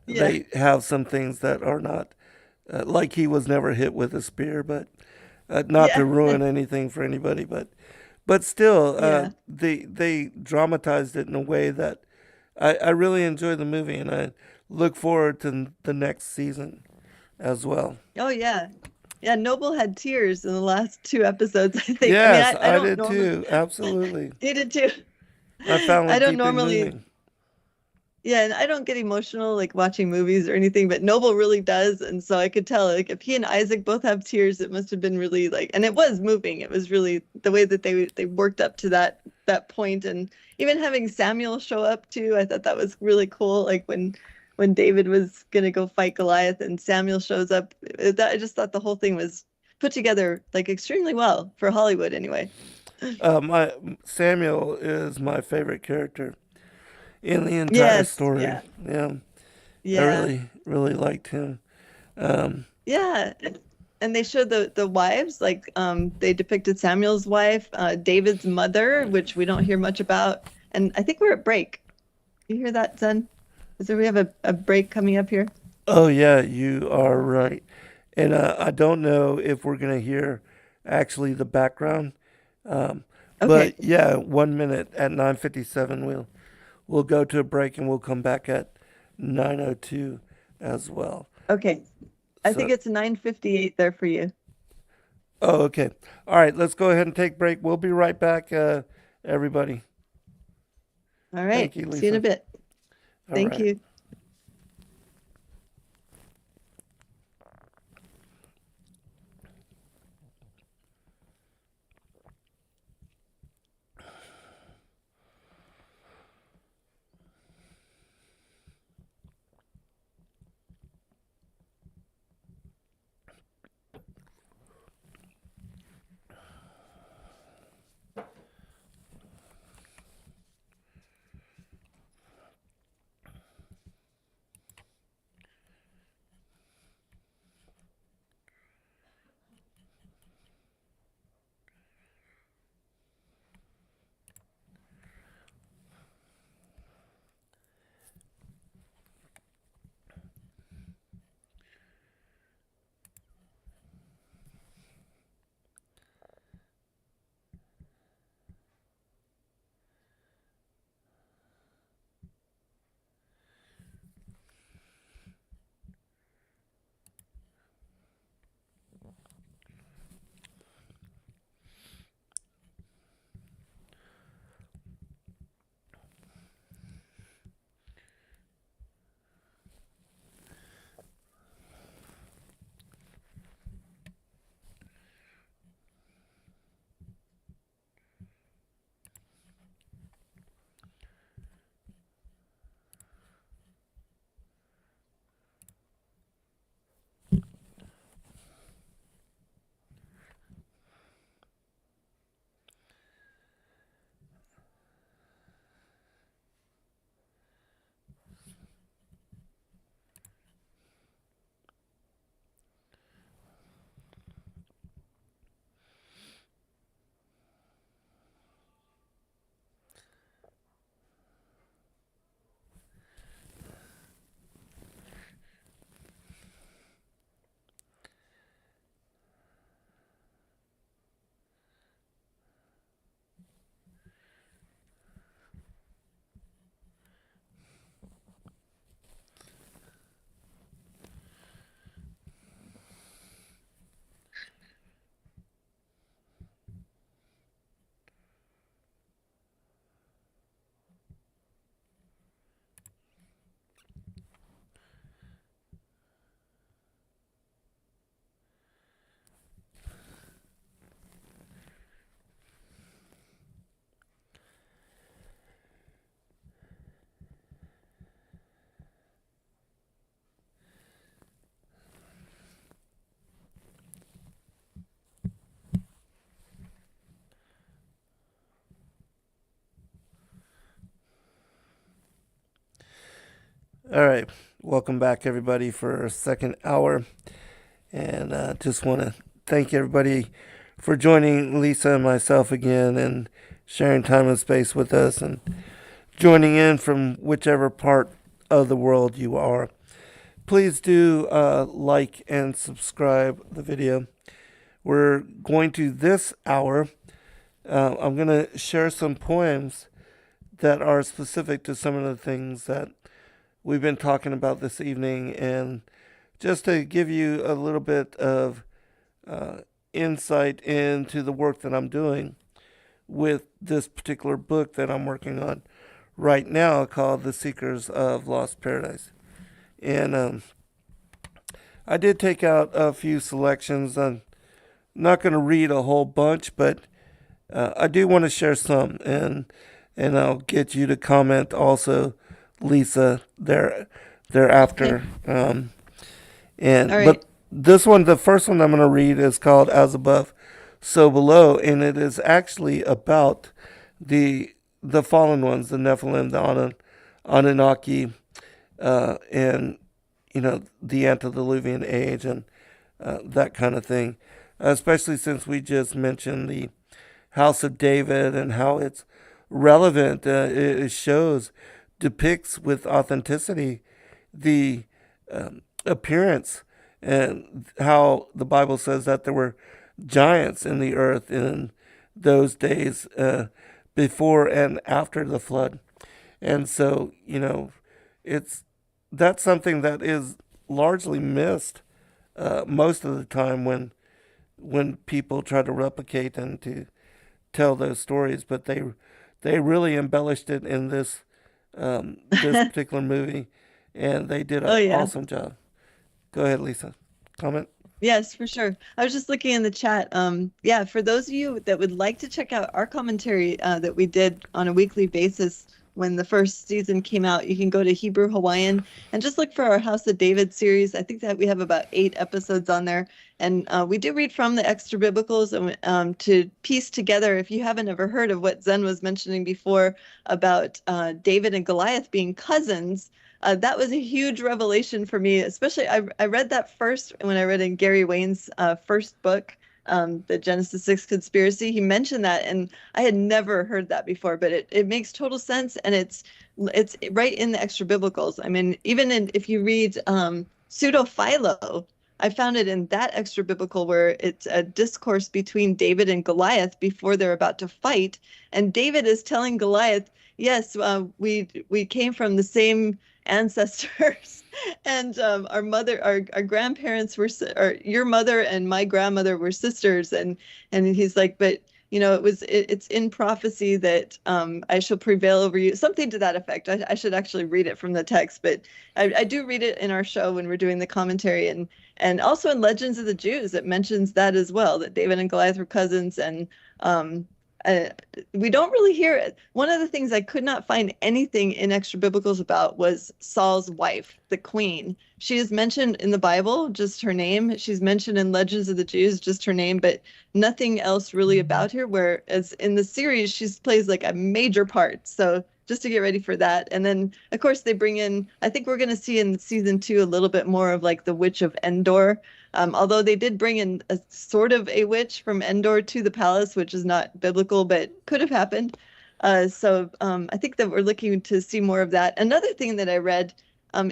yeah, they have some things that are not, like he was never hit with a spear, but not to yeah, ruin anything for anybody, but still, yeah. they dramatized it in a way that I really enjoy the movie, and I look forward to the next season as well. Oh yeah. Yeah, Noble had tears in the last 2 episodes, I think. I mean, Yes, I I don't did normally. too. Absolutely. You did too. I found I it don't deeply normally, moving. yeah, and I don't get emotional like watching movies or anything, but Noble really does. And so I could tell, like, if he and Isaac both have tears, it must have been really like, and it was moving. It was really the way that they worked up to that point. And even having Samuel show up too, I thought that was really cool. Like when David was gonna go fight Goliath and Samuel shows up, I just thought the whole thing was put together like extremely well for Hollywood anyway. My Samuel is my favorite character in the entire Yes, story. yeah, Yeah, I yeah. really, really liked him. Um, Yeah, and they showed the wives, like they depicted Samuel's wife, David's mother, which we don't hear much about. And I think we're at break. You hear that, Zen? Is there we have a break coming up here? oh yeah, you are right. And I don't know if we're gonna hear actually the background. Um, Okay, but yeah, 1 minute at 9:57, we'll go to a break, and we'll come back at 9:02 as well. okay. I think So, it's 9:58 there for you. oh, okay. All right, let's go ahead and take a break. We'll be right back, everybody. All right. Thank you, See you in a Lisa. bit. All Thank right. you. All right. Welcome back, everybody, for our second hour. And just want to thank everybody for joining Lisa and myself again and sharing time and space with us and joining in from whichever part of the world you are. Please do like and subscribe the video. We're going to this hour, I'm going to share some poems that are specific to some of the things that we've been talking about this evening, and just to give you a little bit of insight into the work that I'm doing with this particular book that I'm working on right now called The Seekers of Lost Paradise. And I did take out a few selections. I'm not going to read a whole bunch, but I do want to share some, and I'll get you to comment also, Lisa, thereafter. All But right. this one, the first one I'm going to read is called "As Above, So Below," and it is actually about the fallen ones, the Nephilim, the Anunnaki, and the antediluvian age and that kind of thing. Especially since we just mentioned the House of David and how it's relevant. It shows, depicts with authenticity the appearance and how the Bible says that there were giants in the earth in those days before and after the flood. And so, it's that's something that is largely missed most of the time when people try to replicate and to tell those stories, but they really embellished it in this particular movie, and they did Oh an yeah. awesome job. Go ahead, Lisa. Comment. Yes, for sure. I was just looking in the chat. Yeah, for those of you that would like to check out our commentary that we did on a weekly basis when the first season came out, you can go to Hebrew Hawaiian and just look for our House of David series. I think that we have about 8 episodes on there. And we do read from the extra biblicals and to piece together, if you haven't ever heard of what Zen was mentioning before about David and Goliath being cousins. That was a huge revelation for me, especially I read that first when I read in Gary Wayne's first book, the Genesis 6 Conspiracy. He mentioned that, and I had never heard that before, but it makes total sense, and it's right in the extra biblicals. I mean, even if you read Pseudo Philo, I found it in that extra biblical where it's a discourse between David and Goliath before they're about to fight, and David is telling Goliath, "Yes, we came from the same ancestors and our grandparents were or your mother and my grandmother were sisters." And he's like, "But it's in prophecy that I shall prevail over you," something to that effect. I should actually read it from the text, but I do read it in our show when we're doing the commentary, and also in Legends of the Jews it mentions that as well, that David and Goliath were cousins. And um uh, we don't really hear it. One of the things I could not find anything in extra biblicals about was Saul's wife, the queen. She is mentioned in the Bible, just her name. She's mentioned in Legends of the Jews, just her name, but nothing else really about her. Whereas in the series, she plays like a major part. So just to get ready for that. And then, of course, they bring in, I think we're going to see in season 2 a little bit more of like the Witch of Endor. Although they did bring in a sort of a witch from Endor to the palace, which is not biblical, but could have happened. So I think that we're looking to see more of that. Another thing that I read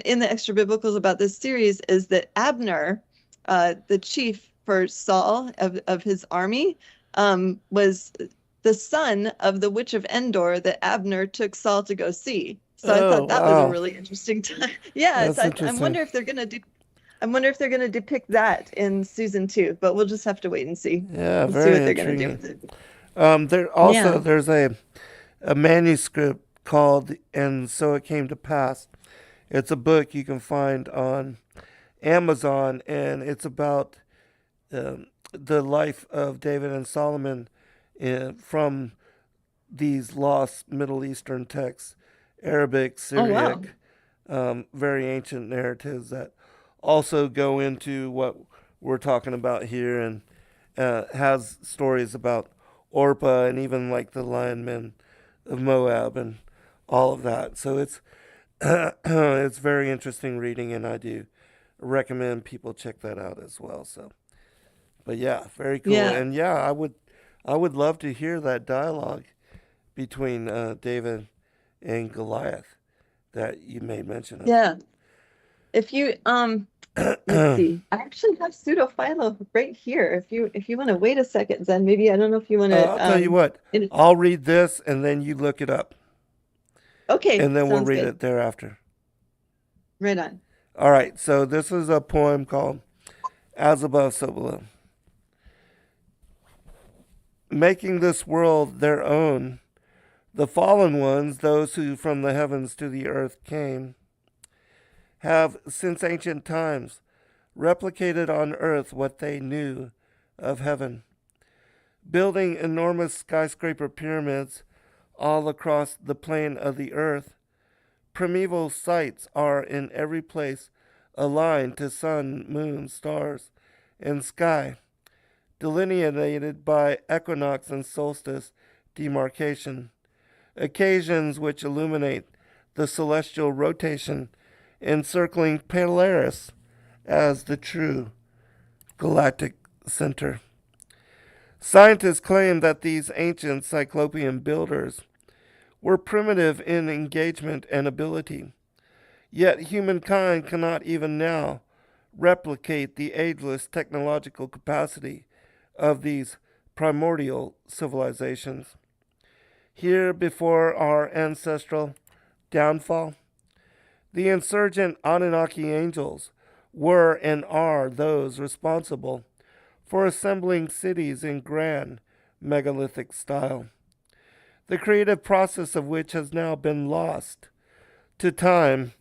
in the extra biblicals about this series is that Abner, the chief for Saul of his army, was the son of the Witch of Endor that Abner took Saul to go see. So I Oh, thought that was a wow. really interesting time. Yeah, That's so I interesting. wonder if they're gonna do. I wonder if they're gonna depict that in season 2, but we'll just have to wait and see. Yeah, We'll see very what they're gonna do intriguing. with it. Yeah. There's a manuscript called "And So It Came to Pass." It's a book you can find on Amazon, and it's about the life of David and Solomon from these lost Middle Eastern texts, Arabic, Oh wow. Syriac, very ancient narratives that also go into what we're talking about here, and has stories about Orpah and even like the lion men of Moab and all of that. So it's it's very interesting reading, and I do recommend people check that out as well. So, but yeah, very cool. Yeah. And yeah, I would love to hear that dialogue between David and Goliath that you made mention Yeah. If you let's of. see. I actually have pseudophilo right here. If you want to wait a second, Zen, maybe I don't know if you want to I'll tell you what. I'll read this, and then you look it up, okay, and then we'll sounds read good. it thereafter. Right on. All right. So this is a poem called "As Above, So Below." Making this world their own, the fallen ones, those who from the heavens to the earth came, have since ancient times replicated on earth what they knew of heaven, building enormous skyscraper pyramids all across the plane of the earth. Primeval sites are in every place aligned to sun, moon, stars, and sky, delineated by equinox and solstice demarcation, occasions which illuminate the celestial rotation, encircling Polaris as the true galactic center. Scientists claim that these ancient cyclopean builders were primitive in engagement and ability, yet humankind cannot even now replicate the ageless technological capacity of these primordial civilizations. Here, before our ancestral downfall, the insurgent Anunnaki angels were and are those responsible for assembling cities in grand megalithic style. the creative process of which has now been lost to time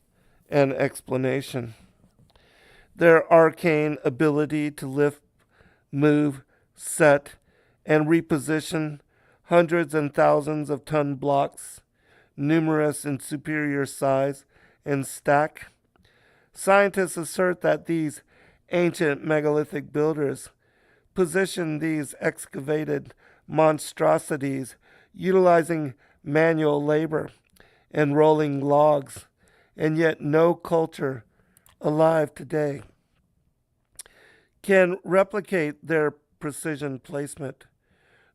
and explanation. Their arcane ability to lift, move, set, and reposition hundreds and thousands of ton blocks, numerous in superior size and stack. Scientists assert that these ancient megalithic builders positioned these excavated monstrosities utilizing manual labor and rolling logs, and yet no culture alive today can replicate their precision placement,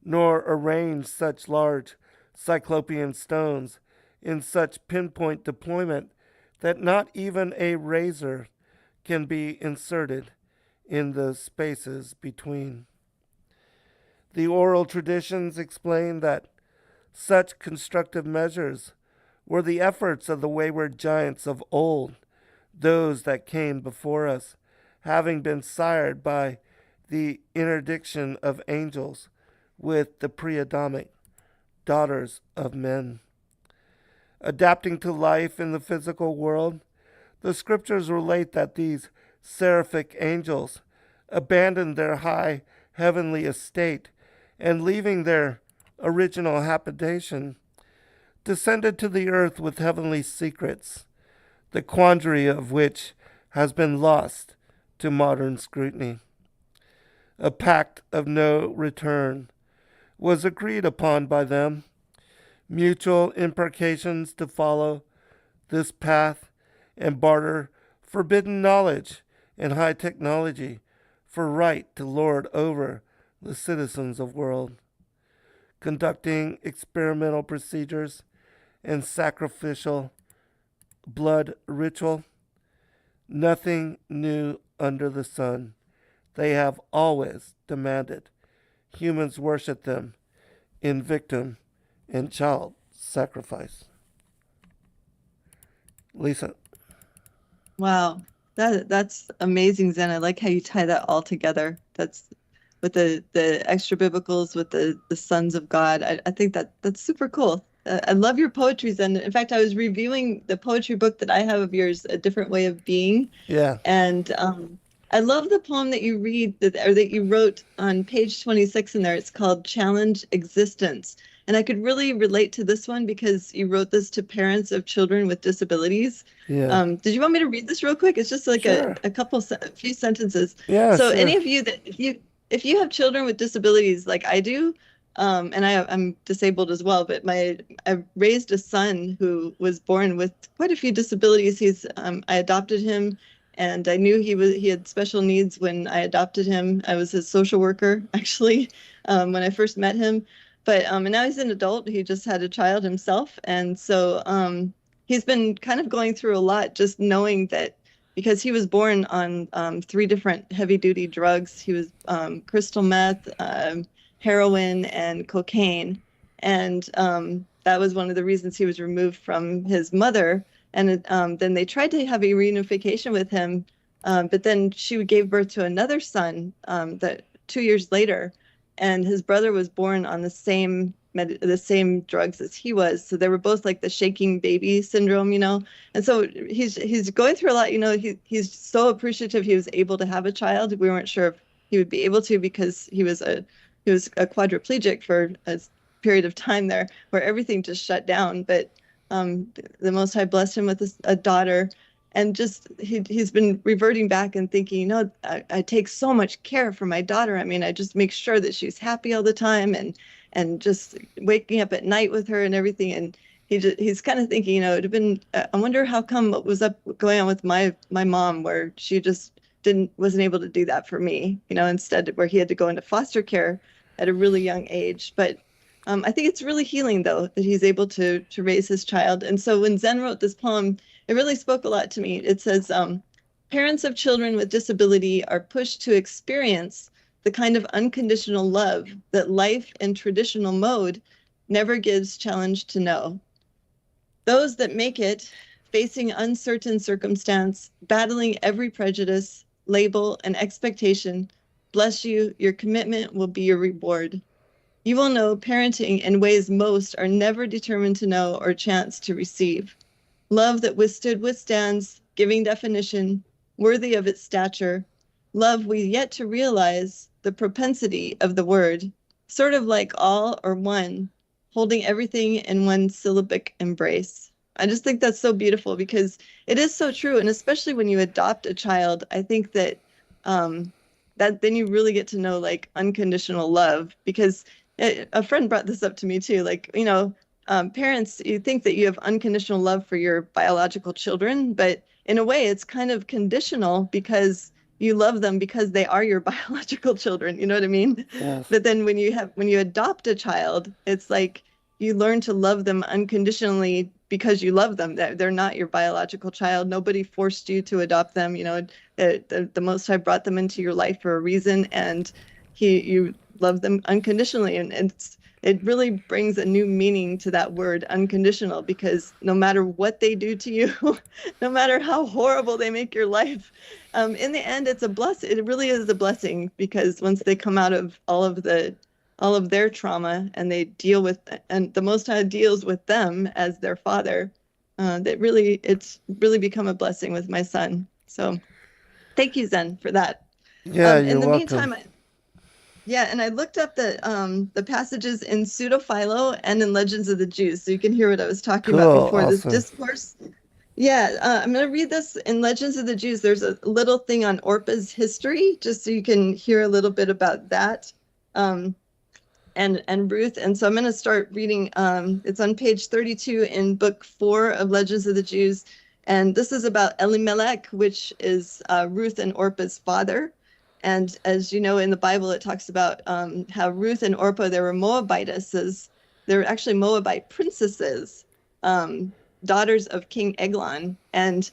nor arrange such large cyclopean stones in such pinpoint deployment that not even a razor can be inserted in the spaces between. The oral traditions explain that such constructive measures were the efforts of the wayward giants of old, those that came before us, having been sired by the interdiction of angels with the pre-Adamic daughters of men. Adapting to life in the physical world, the scriptures relate that these seraphic angels abandoned their high heavenly estate and, leaving their original habitation, descended to the earth with heavenly secrets, the quandary of which has been lost to modern scrutiny. A pact of no return was agreed upon by them, mutual imprecations to follow this path and barter forbidden knowledge and high technology for right to lord over the citizens of world, conducting experimental procedures and sacrificial blood ritual. Nothing new under the sun. They have always demanded humans worship them in victim and child sacrifice. Lisa. Wow, that's amazing, Zen. I like how you tie that all together. That's with the extra biblicals with the sons of God. I think that's super cool. I love your poetry, Zen. In fact, I was reviewing the poetry book that I have of yours, A Different Way of Being. Yeah. And I love the poem that you read that you wrote on page 26 in there. It's called Challenge Existence. And I could really relate to this one because you wrote this to parents of children with disabilities. Yeah. Did you want me to read this real quick? It's just like Sure. a few sentences. Yeah. So sure. any of you that if you have children with disabilities like I do, and I'm disabled as well, but I raised a son who was born with quite a few disabilities. I adopted him, and I knew he had special needs when I adopted him. I was his social worker actually when I first met him. But and now he's an adult. He just had a child himself, and so he's been kind of going through a lot, just knowing that because he was born on 3 different heavy-duty drugs. He was crystal meth, heroin, and cocaine, and that was one of the reasons he was removed from his mother. And then they tried to have a reunification with him, but then she gave birth to another son that 2 years later. And his brother was born on the same drugs as he was, so they were both like the shaking baby syndrome, And so he's going through a lot, He's so appreciative he was able to have a child. We weren't sure if he would be able to because he was a quadriplegic for a period of time there, where everything just shut down. But the Most High blessed him with a daughter. And just he's been reverting back and thinking, I take so much care for my daughter. I mean, I just make sure that she's happy all the time, and just waking up at night with her and everything. And he's kind of thinking, it'd have been. I wonder how come what was going on with my mom, where she just wasn't able to do that for me. Instead, where he had to go into foster care at a really young age. But I think it's really healing, though, that he's able to raise his child. And so when Zen wrote this poem, it really spoke a lot to me. It says, parents of children with disability are pushed to experience the kind of unconditional love that life in traditional mode never gives challenge to know. Those that make it, facing uncertain circumstance, battling every prejudice, label, and expectation, bless you, your commitment will be your reward. You will know parenting in ways most are never determined to know or chance to receive. Love that withstands, giving definition, worthy of its stature. Love we yet to realize the propensity of the word, sort of like all or one, holding everything in one syllabic embrace. I just think that's so beautiful because it is so true. And especially when you adopt a child, I think that that then you really get to know like unconditional love because a friend brought this up to me too. Like, parents, you think that you have unconditional love for your biological children, but in a way, it's kind of conditional because you love them because they are your biological children. You know what I mean? Yes. But then when you adopt a child, it's like you learn to love them unconditionally because you love them. They're not your biological child. Nobody forced you to adopt them. The Most High brought them into your life for a reason, and you love them unconditionally, and it really brings a new meaning to that word unconditional, because no matter what they do to you, no matter how horrible they make your life, in the end, it's a blessing. It really is a blessing, because once they come out of all of their trauma and they deal with, and the Most High deals with them as their father, it's really become a blessing with my son. So thank you, Zen, for that. Yeah, In you're the welcome. meantime, and I looked up the passages in Pseudo-Philo and in Legends of the Jews, so you can hear what I was talking about Cool, before, this awesome. discourse. Yeah, I'm going to read this in Legends of the Jews. There's a little thing on Orpah's history, just so you can hear a little bit about that, and Ruth. And so I'm going to start reading. It's on page 32 in book 4 of Legends of the Jews. And this is about Elimelech, which is Ruth and Orpah's father. And as you know, in the Bible, it talks about how Ruth and Orpah, they were Moabitesses. They're actually Moabite princesses, daughters of King Eglon. And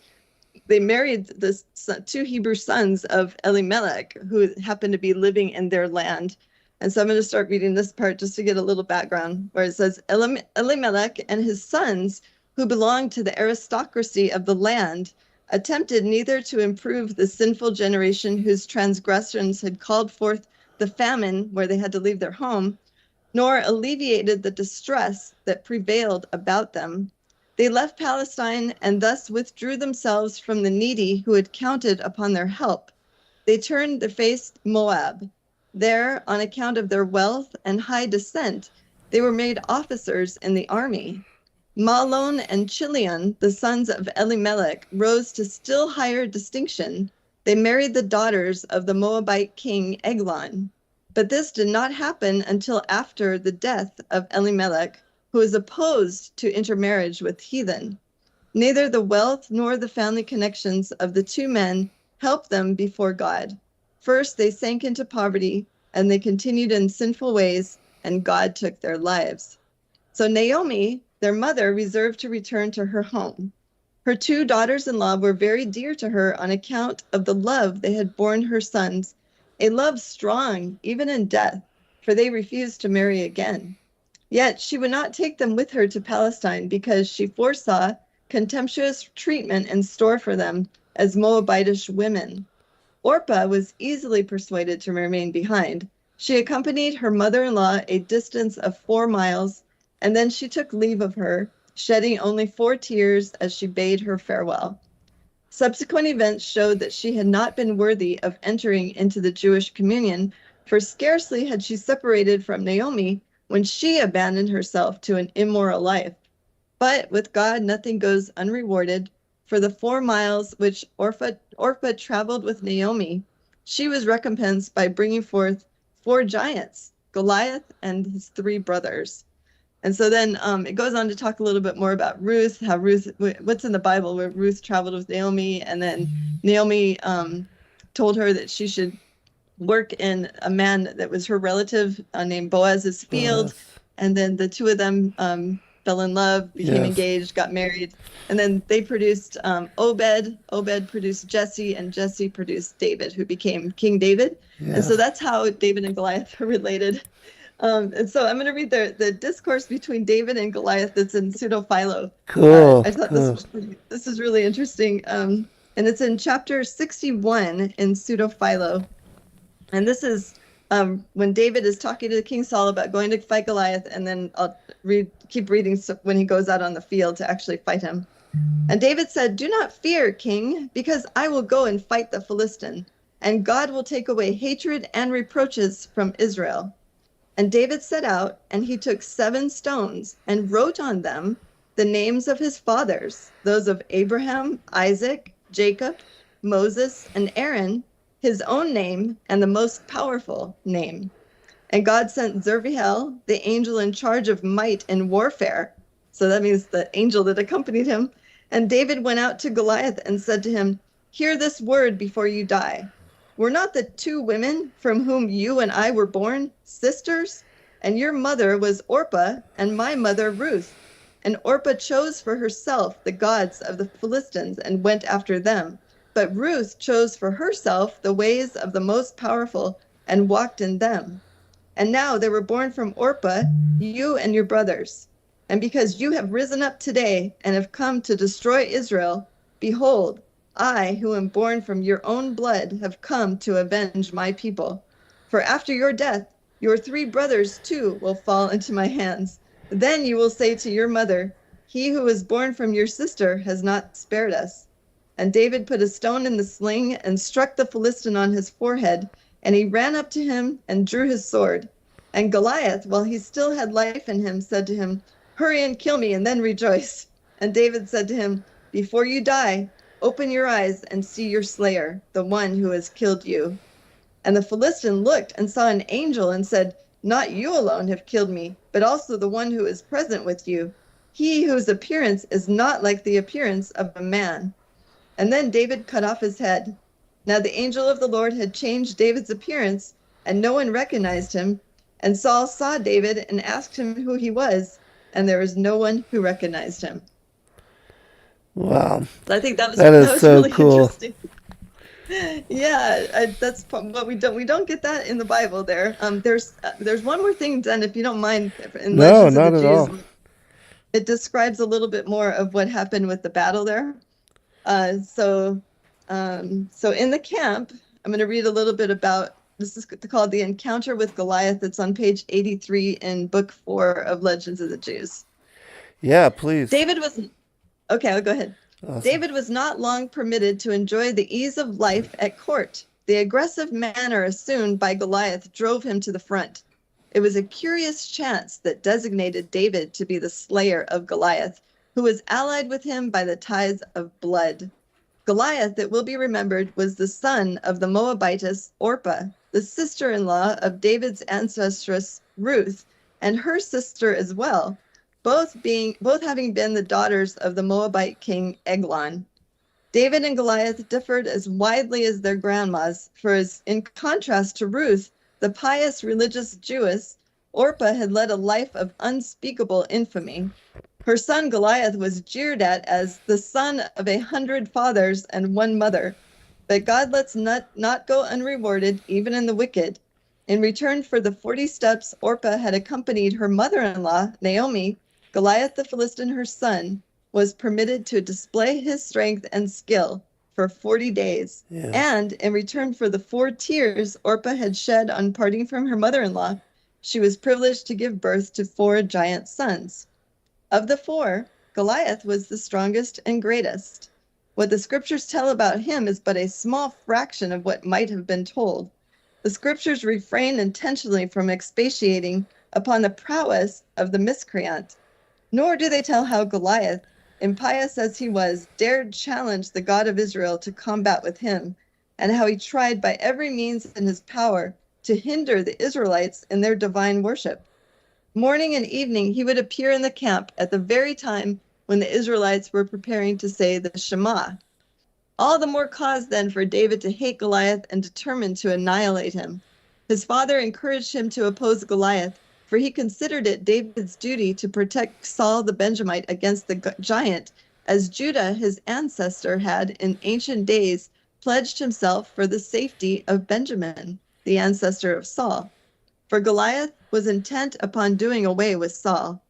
they married the 2 Hebrew sons of Elimelech, who happened to be living in their land. And so I'm going to start reading this part just to get a little background, where it says, Elimelech and his sons, who belonged to the aristocracy of the land, attempted neither to improve the sinful generation whose transgressions had called forth the famine where they had to leave their home, nor alleviated the distress that prevailed about them. They left Palestine and thus withdrew themselves from the needy who had counted upon their help. They turned their face to Moab. There, on account of their wealth and high descent, they were made officers in the army. Mahlon and Chilion, the sons of Elimelech, rose to still higher distinction. They married the daughters of the Moabite king Eglon. But this did not happen until after the death of Elimelech, who was opposed to intermarriage with heathen. Neither the wealth nor the family connections of the 2 men helped them before God. First, they sank into poverty, and they continued in sinful ways, and God took their lives. So Naomi, their mother, reserved to return to her home. Her 2 daughters-in-law were very dear to her on account of the love they had borne her sons, a love strong even in death, for they refused to marry again. Yet she would not take them with her to Palestine, because she foresaw contemptuous treatment in store for them as Moabitish women. Orpah was easily persuaded to remain behind. She accompanied her mother-in-law a distance of 4 miles, and then she took leave of her, shedding only 4 tears as she bade her farewell. Subsequent events showed that she had not been worthy of entering into the Jewish communion, for scarcely had she separated from Naomi when she abandoned herself to an immoral life. But with God, nothing goes unrewarded. For the 4 miles which Orpah traveled with Naomi, she was recompensed by bringing forth 4 giants, Goliath and his 3 brothers. And so then it goes on to talk a little bit more about Ruth, how what's in the Bible where Ruth traveled with Naomi, and then Naomi told her that she should work in a man that was her relative named Boaz's field. Yes. And then the 2 of them fell in love, became Yes. engaged, got married. And then they produced Obed. Obed produced Jesse, and Jesse produced David, who became King David. Yes. And so that's how David and Goliath are related. And so I'm going to read the discourse between David and Goliath that's in Pseudo-Philo. Cool. I thought Cool. this is really interesting. And it's in chapter 61 in Pseudo-Philo. And this is when David is talking to King Saul about going to fight Goliath, and then I'll keep reading when he goes out on the field to actually fight him. And David said, "Do not fear, king, because I will go and fight the Philistine, and God will take away hatred and reproaches from Israel." And David set out, and he took 7 stones and wrote on them the names of his fathers, those of Abraham, Isaac, Jacob, Moses, and Aaron, his own name, and the most powerful name. And God sent Zerubbabel, the angel in charge of might in warfare. So that means the angel that accompanied him. And David went out to Goliath and said to him, "Hear this word before you die. Were not the 2 women from whom you and I were born sisters? And your mother was Orpah, and my mother Ruth. And Orpah chose for herself the gods of the Philistines and went after them. But Ruth chose for herself the ways of the most powerful and walked in them. And now there were born from Orpah you and your brothers. And because you have risen up today and have come to destroy Israel, behold, I, who am born from your own blood, have come to avenge my people. For after your death, your 3 brothers too will fall into my hands. Then you will say to your mother, 'He who was born from your sister has not spared us.'" And David put a stone in the sling and struck the Philistine on his forehead, and he ran up to him and drew his sword. And Goliath, while he still had life in him, said to him, "Hurry and kill me, and then rejoice." And David said to him, "Before you die, open your eyes and see your slayer, the one who has killed you." And the Philistine looked and saw an angel and said, "Not you alone have killed me, but also the one who is present with you, he whose appearance is not like the appearance of a man." And then David cut off his head. Now the angel of the Lord had changed David's appearance, and no one recognized him. And Saul saw David and asked him who he was, and there was no one who recognized him. Wow. So I think that is was so really cool. interesting. Yeah, that's what we don't get that in the Bible there. There's one more thing, Dan, if you don't mind, in No, Legends of not the at Jews. all. It describes a little bit more of what happened with the battle there. So in the camp, I'm going to read a little bit about, this is called The Encounter with Goliath. It's on page 83 in book 4 of Legends of the Jews. Yeah, please. Okay, I'll go ahead. Awesome. David was not long permitted to enjoy the ease of life at court. The aggressive manner assumed by Goliath drove him to the front. It was a curious chance that designated David to be the slayer of Goliath, who was allied with him by the ties of blood. Goliath, it will be remembered, was the son of the Moabitess Orpah, the sister-in-law of David's ancestress Ruth, and her sister as well, both having been the daughters of the Moabite king Eglon. David and Goliath differed as widely as their grandmas, for as in contrast to Ruth, the pious religious Jewess, Orpah had led a life of unspeakable infamy. Her son Goliath was jeered at as the son of 100 fathers and 1 mother. But God lets not go unrewarded, even in the wicked. In return for the 40 steps Orpah had accompanied her mother-in-law, Naomi, Goliath the Philistine, her son, was permitted to display his strength and skill for 40 days. Yeah. And in return for the 4 tears Orpah had shed on parting from her mother-in-law, she was privileged to give birth to 4 giant sons. Of the 4, Goliath was the strongest and greatest. What the scriptures tell about him is but a small fraction of what might have been told. The scriptures refrain intentionally from expatiating upon the prowess of the miscreant, nor do they tell how Goliath, impious as he was, dared challenge the God of Israel to combat with him, and how he tried by every means in his power to hinder the Israelites in their divine worship. Morning and evening he would appear in the camp at the very time when the Israelites were preparing to say the Shema. All the more cause then for David to hate Goliath and determine to annihilate him. His father encouraged him to oppose Goliath, for he considered it David's duty to protect Saul the Benjamite against the giant, as Judah, his ancestor, had in ancient days pledged himself for the safety of Benjamin, the ancestor of Saul. For Goliath was intent upon doing away with Saul.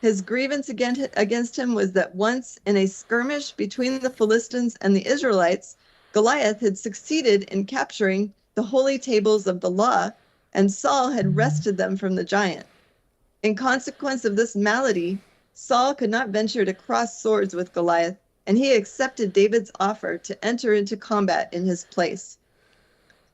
His grievance against him was that once in a skirmish between the Philistines and the Israelites, Goliath had succeeded in capturing the holy tables of the law and Saul had wrested them from the giant. In consequence of this malady, Saul could not venture to cross swords with Goliath, and he accepted David's offer to enter into combat in his place.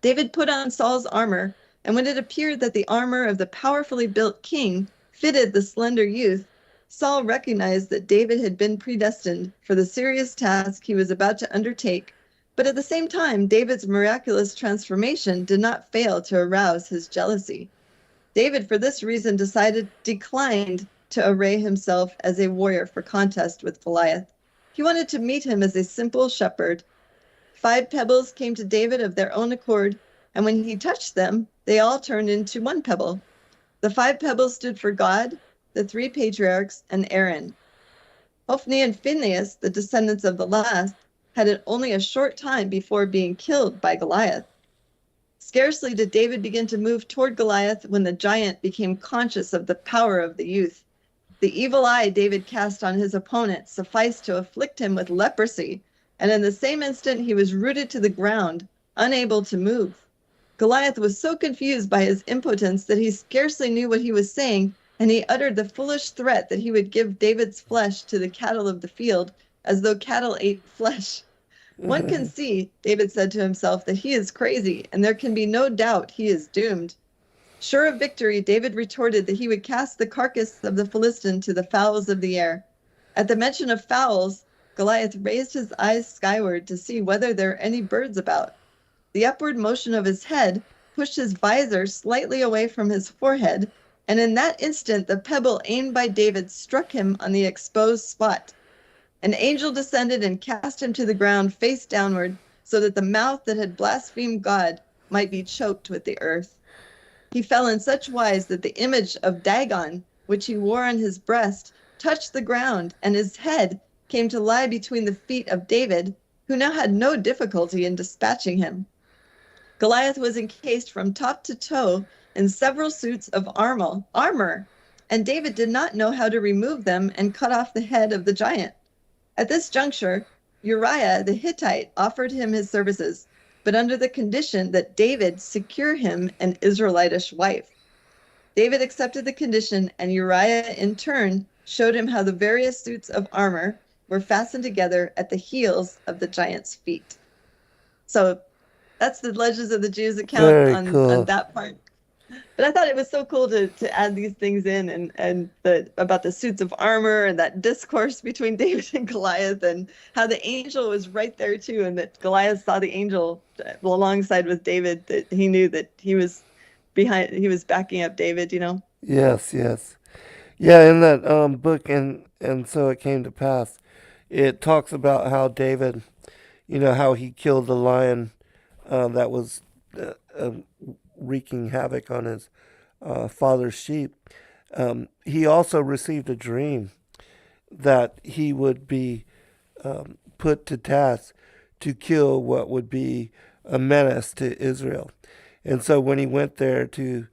David put on Saul's armor, and when it appeared that the armor of the powerfully built king fitted the slender youth, Saul recognized that David had been predestined for the serious task he was about to undertake, but at the same time, David's miraculous transformation did not fail to arouse his jealousy. David, for this reason, declined to array himself as a warrior for contest with Goliath. He wanted to meet him as a simple shepherd. 5 pebbles came to David of their own accord, and when he touched them, they all turned into 1 pebble. The 5 pebbles stood for God, the 3 patriarchs, and Aaron. Hophni and Phinehas, the descendants of the last, had it only a short time before being killed by Goliath. Scarcely did David begin to move toward Goliath when the giant became conscious of the power of the youth. The evil eye David cast on his opponent sufficed to afflict him with leprosy, and in the same instant he was rooted to the ground, unable to move. Goliath was so confused by his impotence that he scarcely knew what he was saying, and he uttered the foolish threat that he would give David's flesh to the cattle of the field, as though cattle ate flesh. One can see, David said to himself, that he is crazy, and there can be no doubt he is doomed. Sure of victory, David retorted that he would cast the carcass of the Philistine to the fowls of the air. At the mention of fowls, Goliath raised his eyes skyward to see whether there were any birds about. The upward motion of his head pushed his visor slightly away from his forehead, and in that instant the pebble aimed by David struck him on the exposed spot. An angel descended and cast him to the ground face downward, so that the mouth that had blasphemed God might be choked with the earth. He fell in such wise that the image of Dagon, which he wore on his breast, touched the ground, and his head came to lie between the feet of David, who now had no difficulty in dispatching him. Goliath was encased from top to toe in several suits of armor, and David did not know how to remove them and cut off the head of the giant. At this juncture, Uriah the Hittite offered him his services, but under the condition that David secure him an Israelitish wife. David accepted the condition, and Uriah in turn showed him how the various suits of armor were fastened together at the heels of the giant's feet. So that's the Legends of the Jews account on that part. But I thought it was so cool to add these things in and about the suits of armor and that discourse between David and Goliath, and how the angel was right there too, and that Goliath saw the angel alongside with David, that he knew that he was backing up David, Yes. Yeah, in that book, and so it came to pass, it talks about how David, how he killed the lion that was wreaking havoc on his father's sheep. He also received a dream that he would be put to task to kill what would be a menace to Israel. And so when he went there to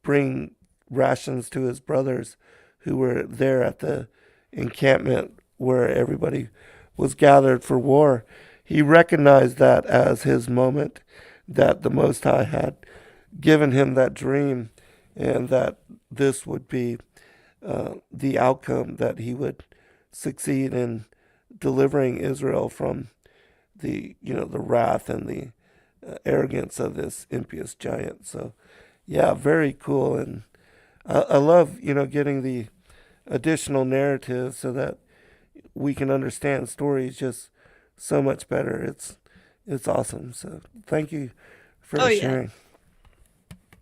bring rations to his brothers who were there at the encampment where everybody was gathered for war, he recognized that as his moment, that the Most High had given him that dream, and that this would be the outcome, that he would succeed in delivering Israel from the wrath and the arrogance of this impious giant. So yeah, very cool. And I love getting the additional narrative so that we can understand stories just so much better. It's awesome. So thank you for sharing.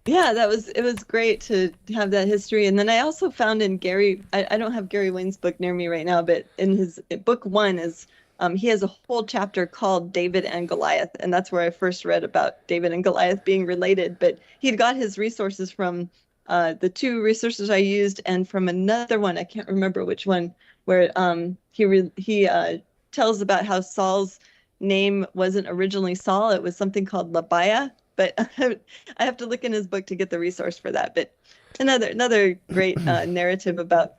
Yeah, it was great to have that history. And then I also found in Gary, I don't have Gary Wayne's book near me right now, but in his book 1 is, he has a whole chapter called David and Goliath. And that's where I first read about David and Goliath being related. But he'd got his resources from the 2 resources I used, and from another one, I can't remember which one, where he tells about how Saul's name wasn't originally Saul. It was something called Labiah. But I have to look in his book to get the resource for that. But another great narrative about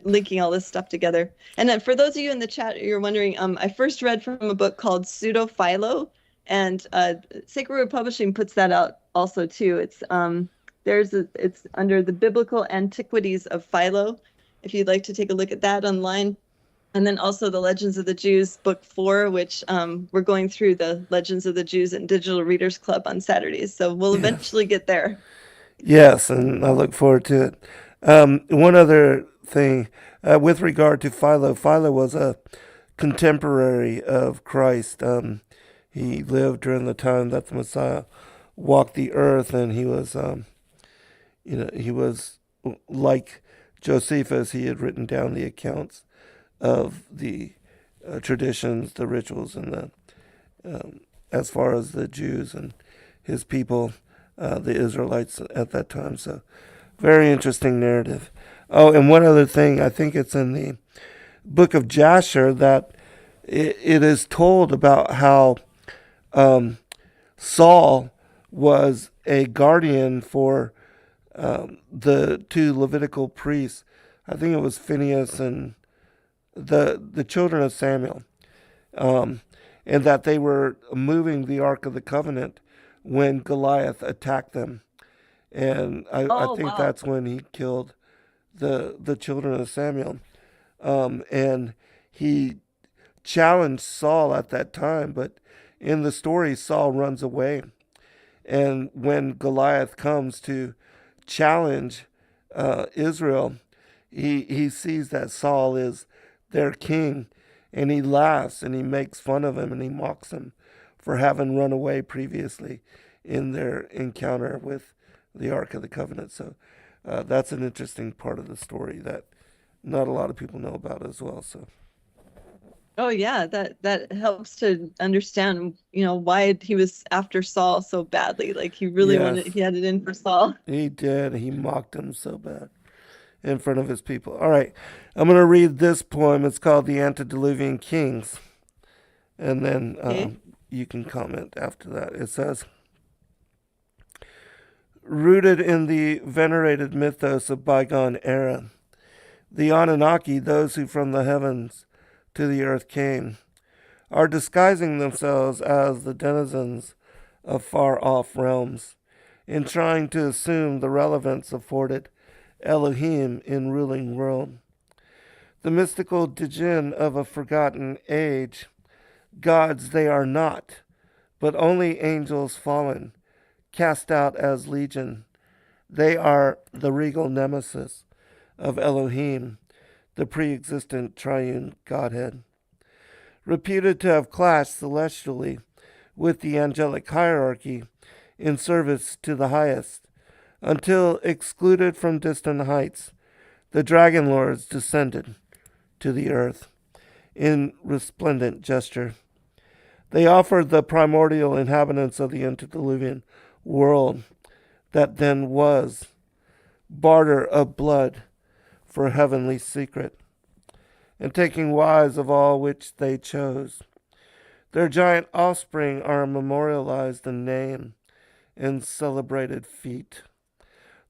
linking all this stuff together. And then for those of you in the chat, you're wondering, I first read from a book called Pseudo-Philo, and Sacred Road Publishing puts that out also too. It's it's under the Biblical Antiquities of Philo, if you'd like to take a look at that online. And then also the Legends of the Jews, book 4, which we're going through the Legends of the Jews at Digital Readers Club on Saturdays. So we'll eventually get there. Yes, and I look forward to it. One other thing with regard to Philo, Philo was a contemporary of Christ. He lived during the time that the Messiah walked the earth, and he was, he was like Josephus. He had written down the accounts of the traditions, the rituals, and the as far as the Jews and his people, the Israelites at that time. So, very interesting narrative. Oh, and one other thing, I think it's in the book of Jasher that it is told about how Saul was a guardian for the two Levitical priests. I think it was Phineas and the children of Samuel, and that they were moving the Ark of the Covenant when Goliath attacked them. And I Oh, think wow. that's when he killed the children of Samuel. And he challenged Saul at that time, but in the story, Saul runs away. And when Goliath comes to challenge Israel, he sees that Saul is their king, and he laughs and he makes fun of him and he mocks him for having run away previously in their encounter with the Ark of the Covenant. So that's an interesting part of the story that not a lot of people know about as well. So Oh yeah, that helps to understand, why he was after Saul so badly. Like yes, he had it in for Saul. he did. He mocked him so bad in front of his people. All right, I'm going to read this poem. It's called The Antediluvian Kings. And then Okay. you can comment after that. It says, rooted in the venerated mythos of bygone era, the Anunnaki, those who from the heavens to the earth came, are disguising themselves as the denizens of far off realms, in trying to assume the relevance afforded Elohim in ruling world. The mystical Dijin of a forgotten age, gods they are not, but only angels fallen, cast out as legion. They are the regal nemesis of Elohim, the pre-existent triune Godhead. Reputed to have clashed celestially with the angelic hierarchy in service to the highest, until excluded from distant heights, the dragon lords descended to the earth in resplendent gesture. They offered the primordial inhabitants of the antediluvian world that then was barter of blood for heavenly secret, and taking wives of all which they chose. Their giant offspring are memorialized in name and celebrated feat.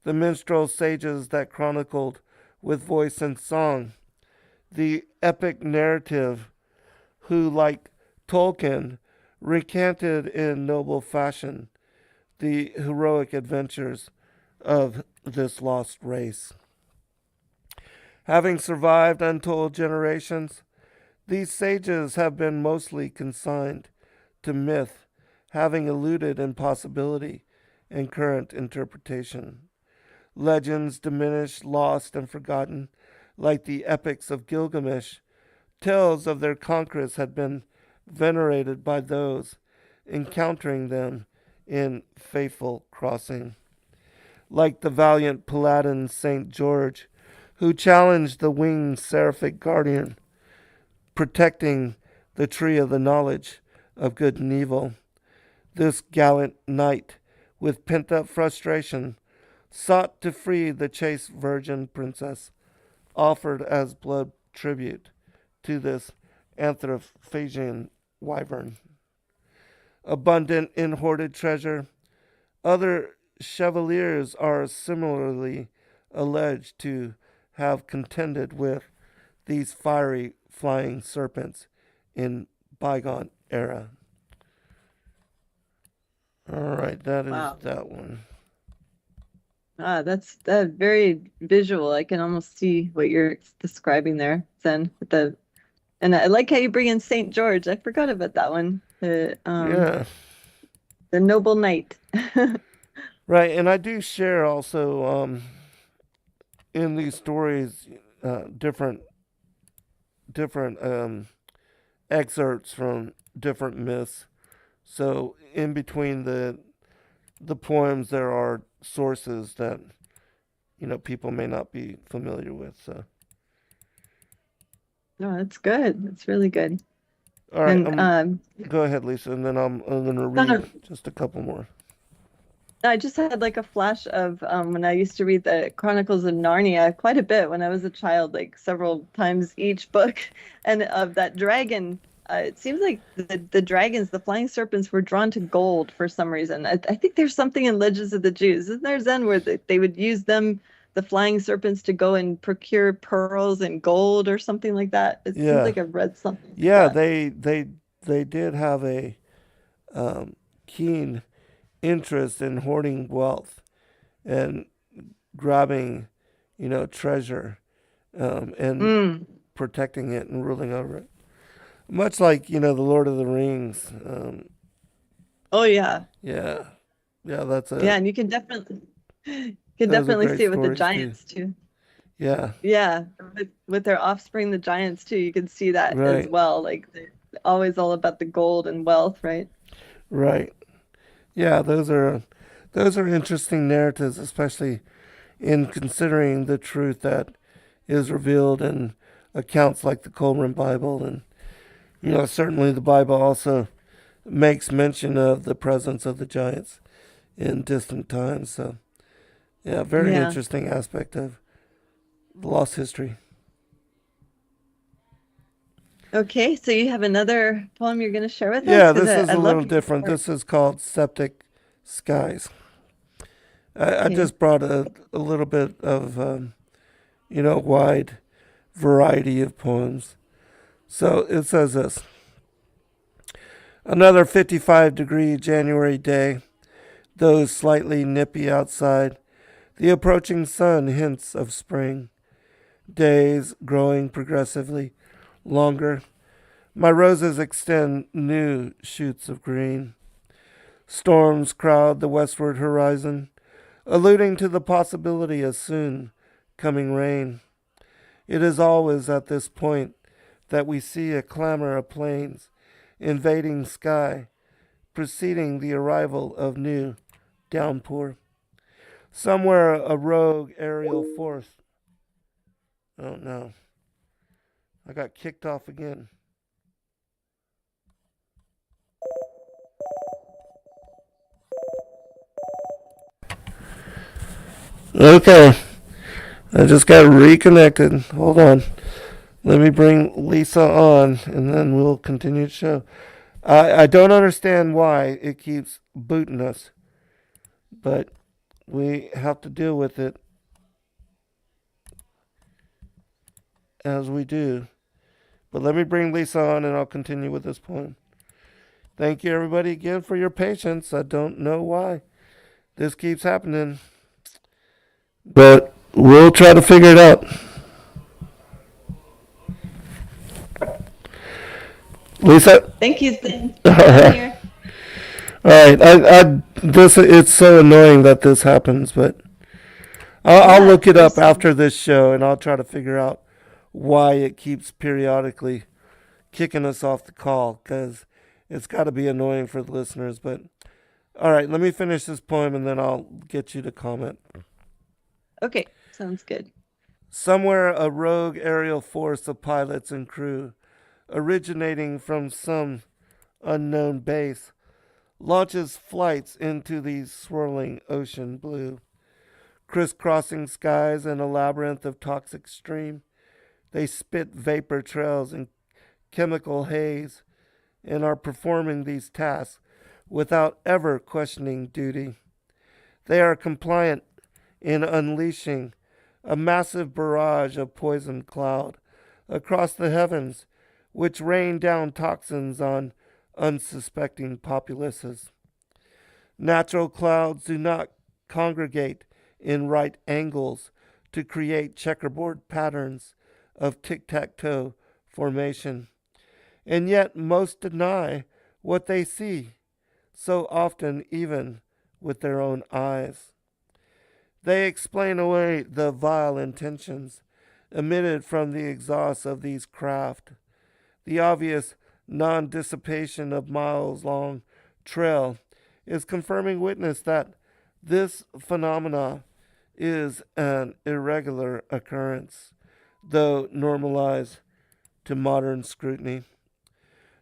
The minstrel sages that chronicled with voice and song the epic narrative, who, like Tolkien, recanted in noble fashion the heroic adventures of this lost race. Having survived untold generations, these sages have been mostly consigned to myth, having eluded impossibility and current interpretation. Legends diminished, lost, and forgotten, like the epics of Gilgamesh, tales of their conquests had been venerated by those encountering them in faithful crossing. Like the valiant paladin St. George, who challenged the winged seraphic guardian, protecting the tree of the knowledge of good and evil. This gallant knight, with pent up frustration, sought to free the chaste virgin princess, offered as blood tribute to this Anthropophagian wyvern. Abundant in hoarded treasure, other chevaliers are similarly alleged to have contended with these fiery flying serpents in bygone era. All right, that is Wow. that one. That's very visual. I can almost see what you're describing there, Zen, with and I like how you bring in Saint George. I forgot about that one. Yeah, The noble knight. right. And I do share also in these stories different excerpts from different myths. So in between the poems, there are sources that people may not be familiar with. So No, that's good. That's really good. all right, And go ahead, Lisa, and then I'm gonna kind read of, just a couple more. I just had like a flash of when I used to read the Chronicles of Narnia quite a bit when I was a child, like several times each book, and of that dragon. It seems like the dragons, the flying serpents, were drawn to gold for some reason. I think there's something in Legends of the Jews, isn't there, Zen, where they would use them, the flying serpents, to go and procure pearls and gold or something like that. It seems Yeah, like I've read something like yeah, that. they did have a keen interest in hoarding wealth and grabbing, treasure, and Mm. protecting it and ruling over it. Much like the Lord of the Rings. Oh yeah. Yeah, yeah, that's Yeah, a and you can those are definitely great see it with the stories too. giants too. Yeah, Yeah, with their offspring, the giants too. You can see that as right, well. Like they're always all about the gold and wealth, right? right. Yeah, those are interesting narratives, especially in considering the truth that is revealed in accounts like the Coleman Bible, and certainly the Bible also makes mention of the presence of the giants in distant times. So yeah, very Yeah. interesting aspect of the lost history. Okay, so you have another poem you're going to share with us Yeah, because this I is a love little your different. work. This is called Septic Skies. I Okay. just brought a little bit of wide variety of poems. So it says this: another 55-degree January day, though slightly nippy outside. The approaching sun hints of spring. Days growing progressively longer. My roses extend new shoots of green. Storms crowd the westward horizon, alluding to the possibility of soon coming rain. It is always at this point that we see a clamor of planes invading sky, preceding the arrival of new downpour. Somewhere a rogue aerial force. Oh no, I got kicked off again. Okay, I just got reconnected. Hold on. Let me bring Lisa on and then we'll continue the show. I don't understand why it keeps booting us, but we have to deal with it as we do. But let me bring Lisa on and I'll continue with this poem. Thank you, everybody, again for your patience. I don't know why this keeps happening, but we'll try to figure it out. Lisa? Thank you, Zane. All Yeah, I'm right. here. All right. This it's so annoying that this happens, but I'll Yeah, look it up there's after this show and I'll try to figure out why it keeps periodically kicking us off the call because it's got to be annoying for the listeners. But all right, let me finish this poem and then I'll get you to comment. okay. Sounds good. Somewhere a rogue aerial force of pilots and crew, originating from some unknown base, launches flights into the swirling ocean blue. Crisscrossing skies in a labyrinth of toxic stream, they spit vapor trails and chemical haze and are performing these tasks without ever questioning duty. They are compliant in unleashing a massive barrage of poison cloud across the heavens, which rain down toxins on unsuspecting populaces. Natural clouds do not congregate in right angles to create checkerboard patterns of tic-tac-toe formation. And yet most deny what they see, so often even with their own eyes. They explain away the vile intentions emitted from the exhaust of these craft, the obvious non-dissipation of miles-long trail is confirming witness that this phenomena is an irregular occurrence, though normalized to modern scrutiny.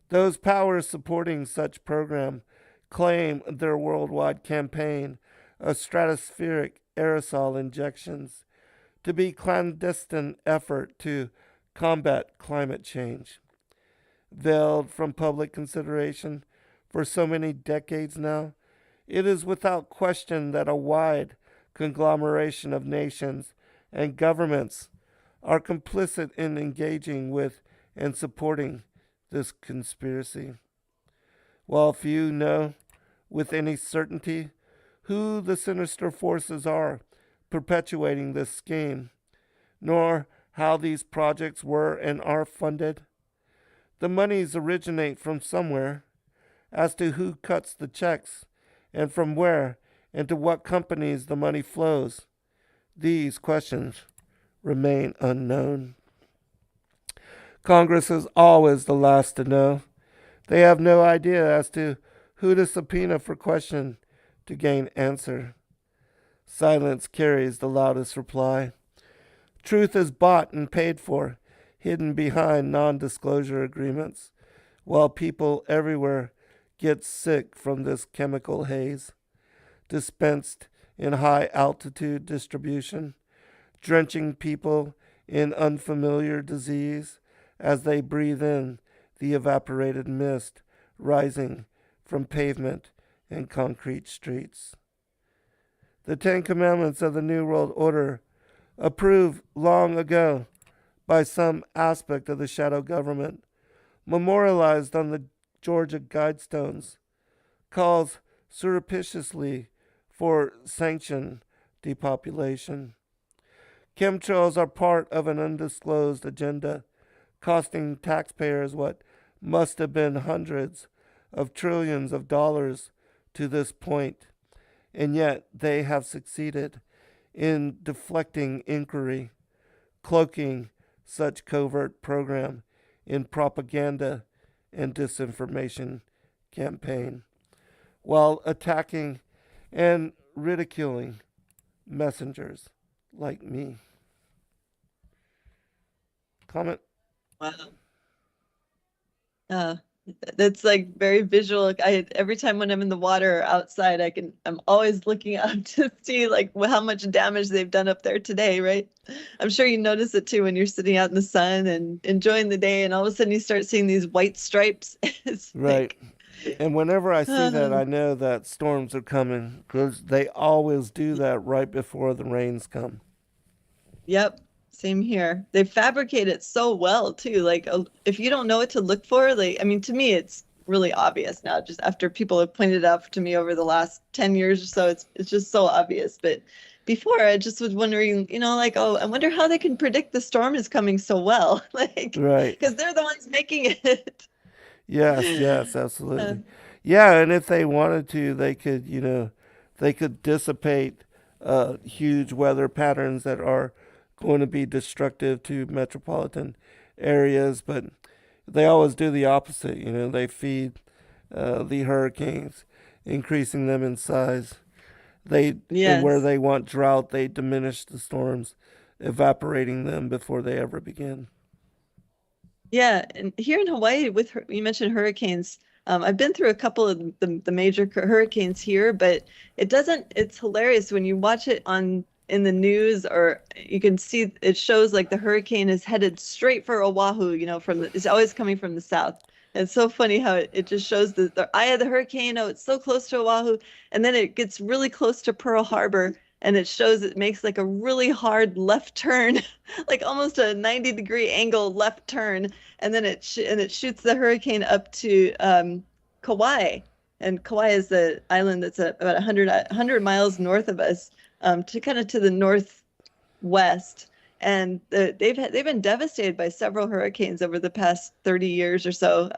Those powers supporting such program claim their worldwide campaign of stratospheric aerosol injections to be clandestine effort to combat climate change. Veiled from public consideration for so many decades now, it is without question that a wide conglomeration of nations and governments are complicit in engaging with and supporting this conspiracy. While few know with any certainty who the sinister forces are perpetuating this scheme, nor how these projects were and are funded, the monies originate from somewhere. As to who cuts the checks and from where and to what companies the money flows, these questions remain unknown. Congress is always the last to know. They have no idea as to who to subpoena for question to gain answer. Silence carries the loudest reply. Truth is bought and paid for, hidden behind non-disclosure agreements, while people everywhere get sick from this chemical haze, dispensed in high-altitude distribution, drenching people in unfamiliar disease as they breathe in the evaporated mist rising from pavement and concrete streets. The Ten Commandments of the New World Order, approved long ago by some aspect of the shadow government, memorialized on the Georgia Guidestones, calls surreptitiously for sanctioned depopulation. Chemtrails are part of an undisclosed agenda, costing taxpayers what must have been hundreds of trillions of dollars to this point, and yet they have succeeded in deflecting inquiry, cloaking such covert program in propaganda and disinformation campaign, while attacking and ridiculing messengers like me. Comment? Wow. Uh, that's like very visual. Every time when I'm in the water or outside, I'm always looking up to see like how much damage they've done up there today, right? I'm sure you notice it too when you're sitting out in the sun and enjoying the day, and all of a sudden you start seeing these white stripes. It's right. And whenever I see that, like, I know that storms are coming because they always do that right before the rains come. yep. Same here. They fabricate it so well too. Like if you don't know what to look for, like I mean, to me, it's really obvious now. Just after people have pointed it out to me over the last 10 years or so, it's just so obvious. But before, I just was wondering, like, oh, I wonder how they can predict the storm is coming so well, like, Right. because they're the ones making it. Yes, absolutely. Yeah, and if they wanted to, they could dissipate huge weather patterns that are going to be destructive to metropolitan areas, but they always do the opposite. They feed the hurricanes, increasing them in size. And where Yes. they want drought, they diminish the storms, evaporating them before they ever begin. Yeah, and here in Hawaii, you mentioned hurricanes. I've been through a couple of the major hurricanes here, but it's hilarious when you watch it in the news, or you can see it shows like the hurricane is headed straight for Oahu, it's always coming from the south. And it's so funny how it just shows the eye of the hurricane. Oh, it's so close to Oahu. And then it gets really close to Pearl Harbor, and it makes like a really hard left turn, like almost a 90-degree angle left turn. And then it shoots the hurricane up to Kauai. And Kauai is the island that's about 100 miles north of us. to kind of to the northwest. And they've been devastated by several hurricanes over the past 30 years or so.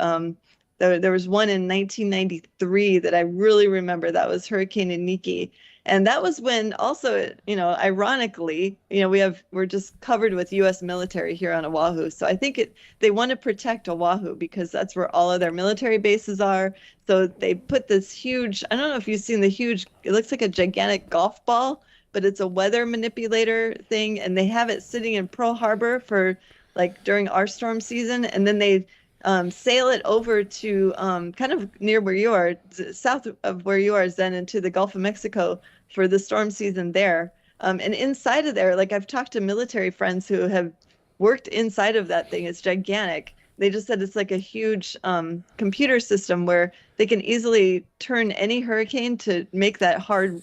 There was one in 1993 that I really remember. That was Hurricane Iniki. And that was when also, ironically, we're just covered with U.S. military here on Oahu. So I think they want to protect Oahu because that's where all of their military bases are. So they put this huge, I don't know if you've seen the huge, it looks like a gigantic golf ball, but it's a weather manipulator thing. And they have it sitting in Pearl Harbor for like during our storm season. And then they sail it over to kind of near where you are, south of where you are, Zen, into the Gulf of Mexico for the storm season there. And inside of there, like I've talked to military friends who have worked inside of that thing. It's gigantic. They just said it's like a huge computer system where they can easily turn any hurricane to make that hard,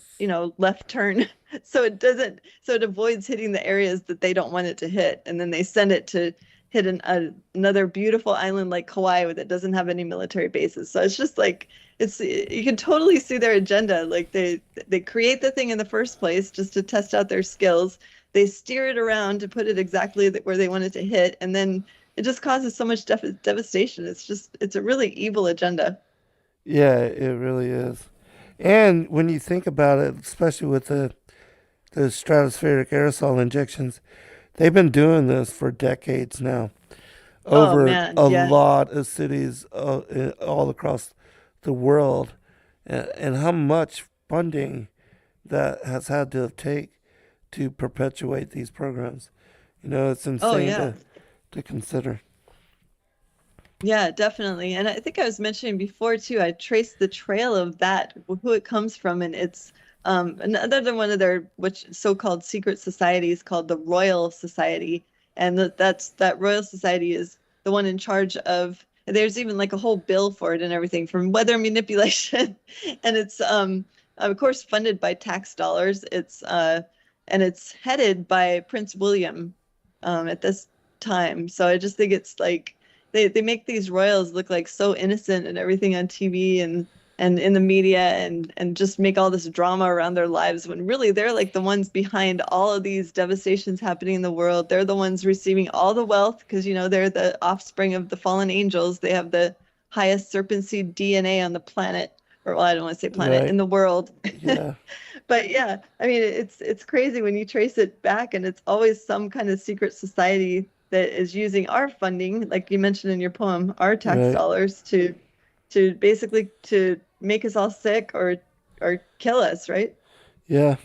left turn. So it avoids hitting the areas that they don't want it to hit. And then they send it to hit another beautiful island like Kauai that doesn't have any military bases. So it's just like, you can totally see their agenda. Like they create the thing in the first place just to test out their skills. They steer it around to put it exactly where they want it to hit. And then it just causes so much devastation. It's a really evil agenda. Yeah, it really is. And when you think about it, especially with the stratospheric aerosol injections, they've been doing this for decades now, Oh over man, a yeah. lot of cities all across the world, and how much funding that has had to take to perpetuate these programs. It's Oh insane yeah. to consider. Yeah, definitely. And I think I was mentioning before too, I traced the trail of that, who it comes from, and it's another one of their which so-called secret societies called the Royal Society. And that Royal Society is the one in charge of, there's even like a whole bill for it and everything from weather manipulation. And it's of course funded by tax dollars. And it's headed by Prince William at this time. So I just think it's like they make these royals look like so innocent and everything on TV and in the media and just make all this drama around their lives when really they're like the ones behind all of these devastations happening in the world. They're the ones receiving all the wealth because they're the offspring of the fallen angels. They have the highest serpent seed DNA on the planet, or well, I don't want to say planet, Right. in the world. Yeah. But yeah, I mean, it's crazy when you trace it back, and it's always some kind of secret society that is using our funding, like you mentioned in your poem, our tax Right. dollars to basically to make us all sick or kill us, right? Yeah.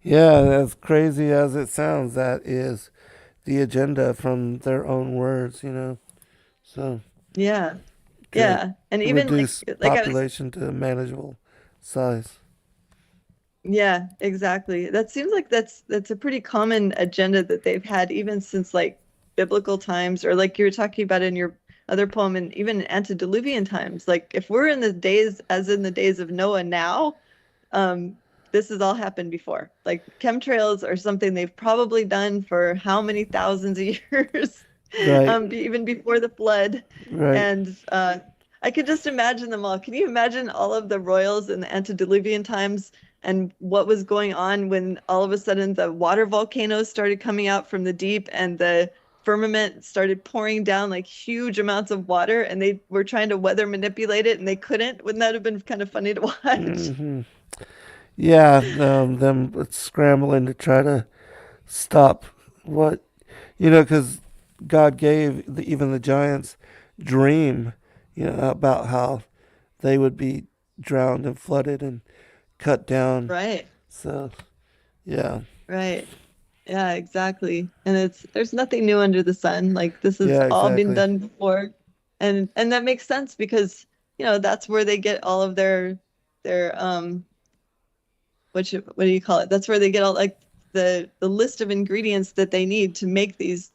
Yeah. As crazy as it sounds, that is the agenda from their own words. So Yeah, to yeah, and even reduce like I was, population to a manageable size. yeah, exactly. That seems like that's a pretty common agenda that they've had even since like biblical times, or like you were talking about in your other poem, and even in antediluvian times. Like if we're in the days, as in the days of Noah now, um, this has all happened before. Like chemtrails are something they've probably done for how many thousands of years, Right. even before the flood. Right. And I could just imagine them all. Can you imagine all of the royals in the antediluvian times and what was going on when all of a sudden the water volcanoes started coming out from the deep and the firmament started pouring down like huge amounts of water and they were trying to weather manipulate it and they couldn't? Wouldn't that have been kind of funny to watch? Hmm. Yeah. Them scrambling to try to stop because God gave even the giants dream, about how they would be drowned and flooded and cut down. Right, So yeah. right. Yeah, exactly. And there's nothing new under the sun. Like this has Yeah. all been Exactly. done before. And that makes sense because, that's where they get all of their what do you call it? That's where they get all like the list of ingredients that they need to make these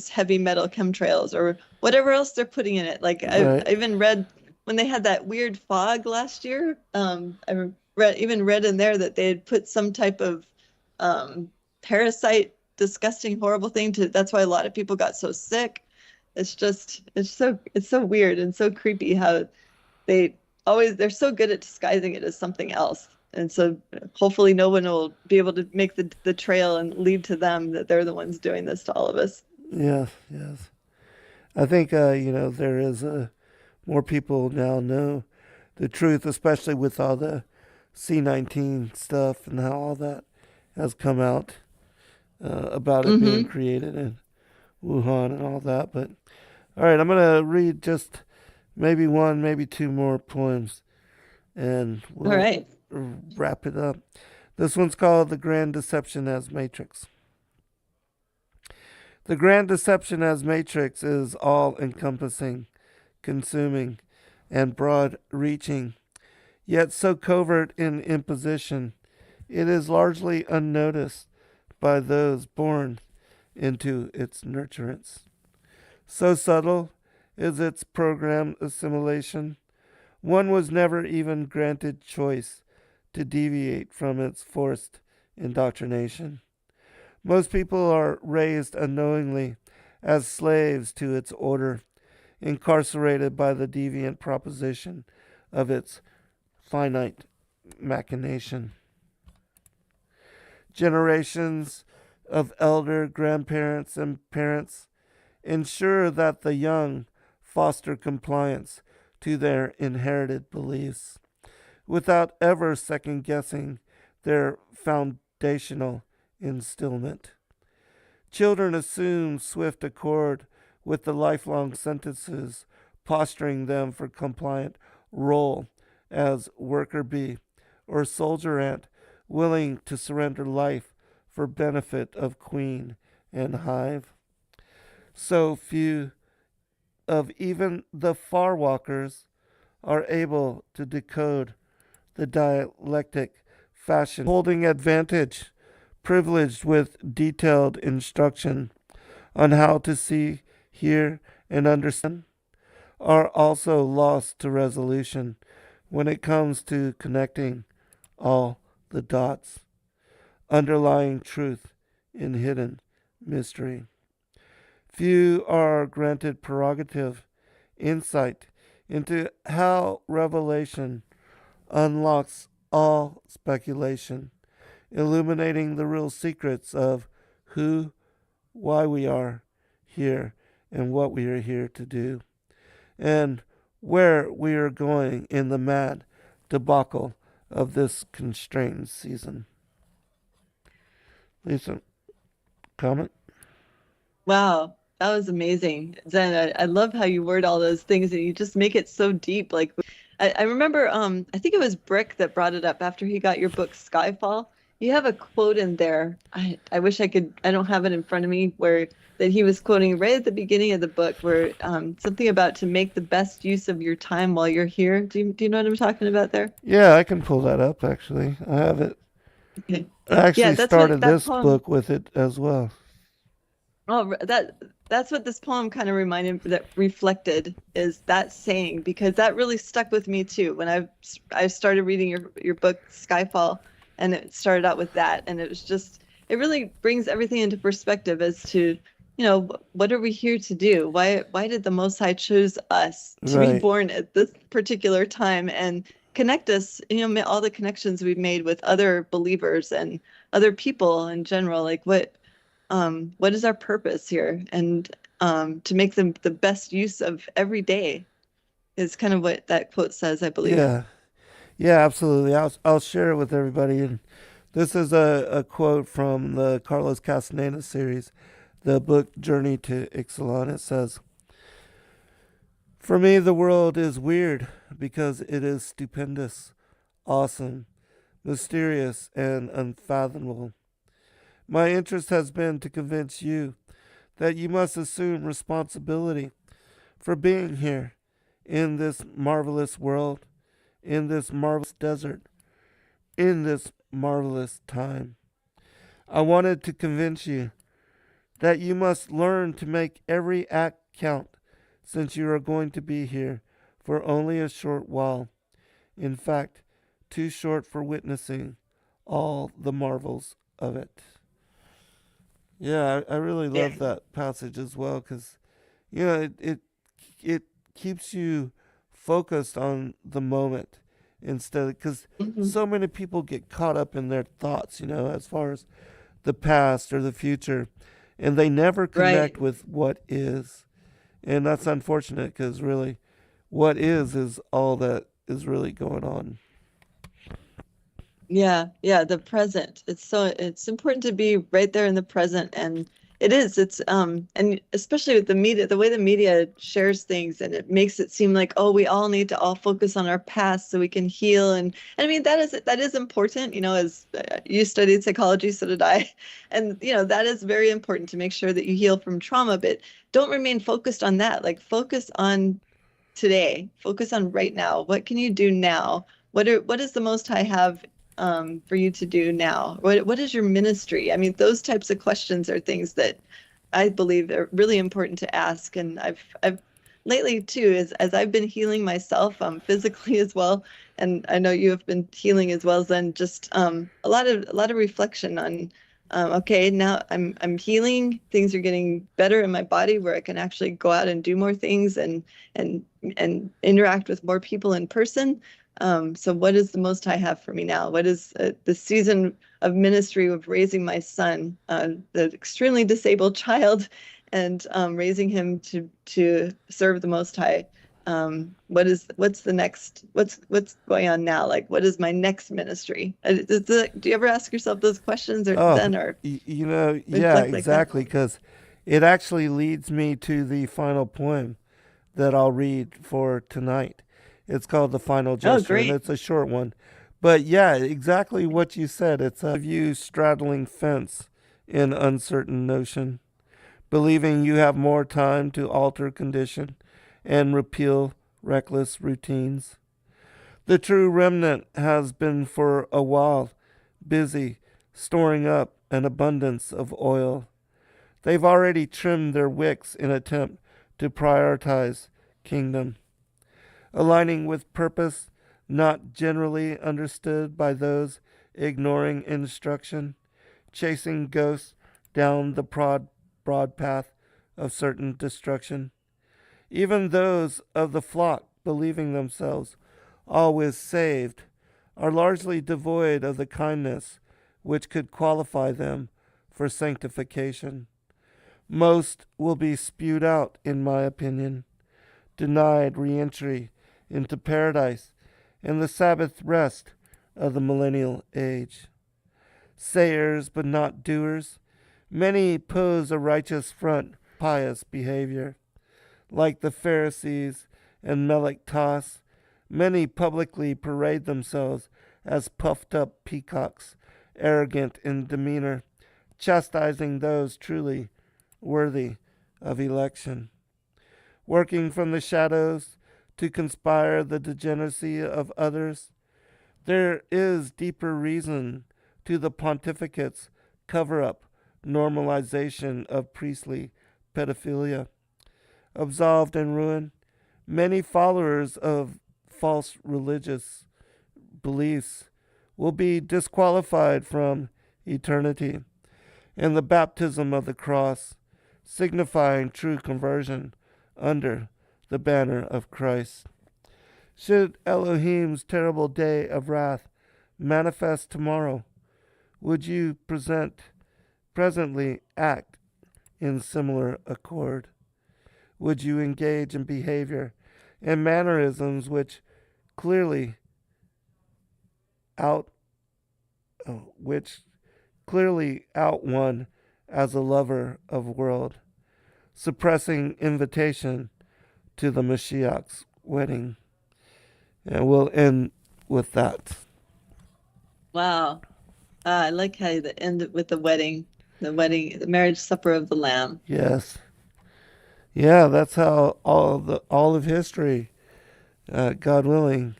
heavy metal chemtrails or whatever else they're putting in it. Like Right. I even read when they had that weird fog last year, I read in there that they had put some type of parasite, disgusting, horrible thing to. That's why a lot of people got so sick. It's so weird and so creepy how they they're so good at disguising it as something else. And so hopefully no one will be able to make the trail and lead to them that they're the ones doing this to all of us. Yes, yes. I think there is more people now know the truth, especially with all the C-19 stuff and how all that has come out about it being Mm-hmm. created in Wuhan and all that. But all right, I'm gonna read just maybe one, maybe two more poems, and All we'll right. wrap it up. This one's called "The Grand Deception as Matrix." The grand deception as matrix is all encompassing, consuming, and broad reaching, yet so covert in imposition, it is largely unnoticed by those born into its nurturance. So subtle is its program assimilation, one was never even granted choice to deviate from its forced indoctrination. Most people are raised unknowingly as slaves to its order, incarcerated by the deviant proposition of its finite machination. Generations of elder grandparents and parents ensure that the young foster compliance to their inherited beliefs without ever second guessing their foundational instillment. Children assume swift accord with the lifelong sentences posturing them for compliant role as worker bee or soldier ant willing to surrender life for benefit of queen and hive. So few of even the far walkers are able to decode the dialectic fashion, holding advantage, privileged with detailed instruction on how to see, hear, and understand, are also lost to resolution when it comes to connecting all the dots, underlying truth in hidden mystery. Few are granted prerogative, insight into how revelation unlocks all speculation, illuminating the real secrets of who, why we are here, and what we are here to do, and where we are going in the mad debacle of this constrained season. Lisa, comment? Wow, that was amazing. Zen, I love how you word all those things and you just make it so deep. Like I remember I think it was Brick that brought it up after he got your book Skyfall. You have a quote in there. I wish I could, I don't have it in front of me, where that he was quoting right at the beginning of the book where something about to make the best use of your time while you're here. Do you know what I'm talking about there? Yeah, I can pull that up actually. I have it. Okay. I Yeah, actually that's what started that this poem. book with it as well. Oh, that's what this poem kind of reminded that reflected is that saying, because that really stuck with me too when I started reading your book Skyfall, and it started out with that, and it was just it really brings everything into perspective as to, what are we here to do? Why did the Most High choose us to be Right. born at this particular time and connect us, all the connections we've made with other believers and other people in general, like what is our purpose here, and to make them the best use of every day is kind of what that quote says, I believe. Yeah. Yeah, absolutely. I'll share it with everybody. And this is a quote from the Carlos Castaneda series, the book Journey to Ixalan. It says, "For me, the world is weird because it is stupendous, awesome, mysterious, and unfathomable. My interest has been to convince you that you must assume responsibility for being here in this marvelous world, in this marvelous desert, in this marvelous time. I wanted to convince you that you must learn to make every act count since you are going to be here for only a short while. In fact, too short for witnessing all the marvels of it." Yeah, I really Yeah. love that passage as well because, it keeps you focused on the moment instead, because Hmm. so many people get caught up in their thoughts, as far as the past or the future, and they never Right. connect with what is. And that's unfortunate because really, what is all that is really going on. Yeah, yeah, the present. It's important to be right there in the present, and and especially with the media, the way the media shares things, and it makes it seem like, oh, we all need to all focus on our past so we can heal. And I mean, that is important, as you studied psychology, so did I. And that is very important to make sure that you heal from trauma, but don't remain focused on that. Like, focus on today. Focus on right now. What can you do now? What does the Most High have for you to do now? What is your ministry? I mean, those types of questions are things that I believe are really important to ask. And I've lately too, as I've been healing myself physically as well, and I know you have been healing as well, then just a lot of reflection on. Okay, now I'm healing. Things are getting better in my body where I can actually go out and do more things and and interact with more people in person. So what does the Most High have for me now? What is the season of ministry of raising my son, the extremely disabled child, and raising him to serve the Most High? What's the next? What's going on now? Like, what is my next ministry? Do you ever ask yourself those questions or Oh, then or yeah, reflect like that? exactly, because it actually leads me to the final poem that I'll read for tonight. It's called The Final Oh, Gesture, and great. it's a short one. But yeah, exactly what you said. It's a view straddling fence in uncertain notion, believing you have more time to alter condition and repeal reckless routines. The true remnant has been for a while busy storing up an abundance of oil. They've already trimmed their wicks in attempt to prioritize kingdom, aligning with purpose not generally understood by those ignoring instruction, chasing ghosts down the broad path of certain destruction. Even those of the flock believing themselves always saved are largely devoid of the kindness which could qualify them for sanctification. Most will be spewed out, in my opinion, denied reentry into paradise and the Sabbath rest of the millennial age. Sayers but not doers, many pose a righteous front, pious behavior. Like the Pharisees and Melektos, many publicly parade themselves as puffed up peacocks, arrogant in demeanor, chastising those truly worthy of election. Working from the shadows to conspire the degeneracy of others, there is deeper reason to the pontificate's cover up normalization of priestly pedophilia. Absolved and ruined, many followers of false religious beliefs will be disqualified from eternity and the baptism of the cross, signifying true conversion under the banner of Christ. Should Elohim's terrible day of wrath manifest tomorrow, would you presently act in similar accord? Would you engage in behavior and mannerisms which clearly out which clearly out one as a lover of world, suppressing invitation to the Mashiach's wedding? And we'll end with that. Wow. I like how you end with the marriage supper of the Lamb. Yes. Yeah, that's how all of history, God willing,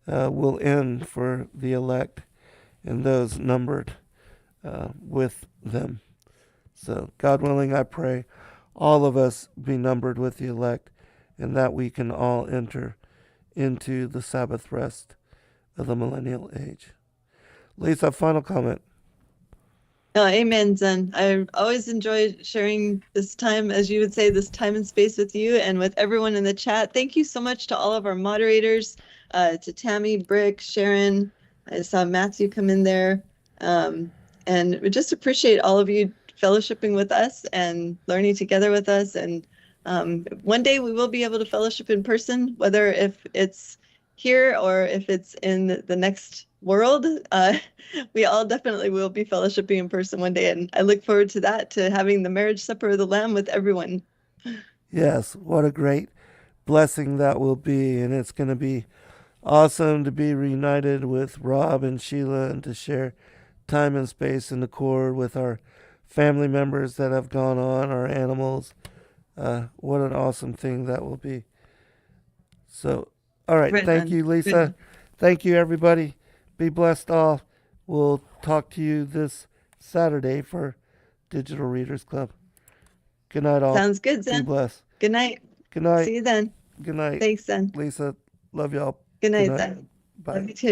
will end for the elect and those numbered with them. So, God willing, I pray all of us be numbered with the elect and that we can all enter into the Sabbath rest of the millennial age. Lisa, final comment. Oh, amen, Zen. I always enjoy sharing this time, as you would say, this time and space with you and with everyone in the chat. Thank you so much to all of our moderators, to Tammy, Brick, Sharon. I saw Matthew come in there. And we just appreciate all of you fellowshipping with us and learning together with us. And one day we will be able to fellowship in person, whether if it's here or if it's in the next world. We all definitely will be fellowshipping in person one day, and I look forward to that, to having the marriage supper of the Lamb with everyone. Yes, what a great blessing that will be. And it's going to be awesome to be reunited with Rob and Sheila and to share time and space and accord with our family members that have gone on, our animals. What an awesome thing that will be. So, all right. Right Thank on. you, Right Lisa. on. Thank you, everybody. Be blessed all. We'll talk to you this Saturday for Digital Readers Club. Good night, all. Sounds good, Be Zen. blessed. Good night. Good night. See you then. Good night. Thanks, Zen. Lisa, love y'all. Good Good night, night. Zen. Bye. Love you too.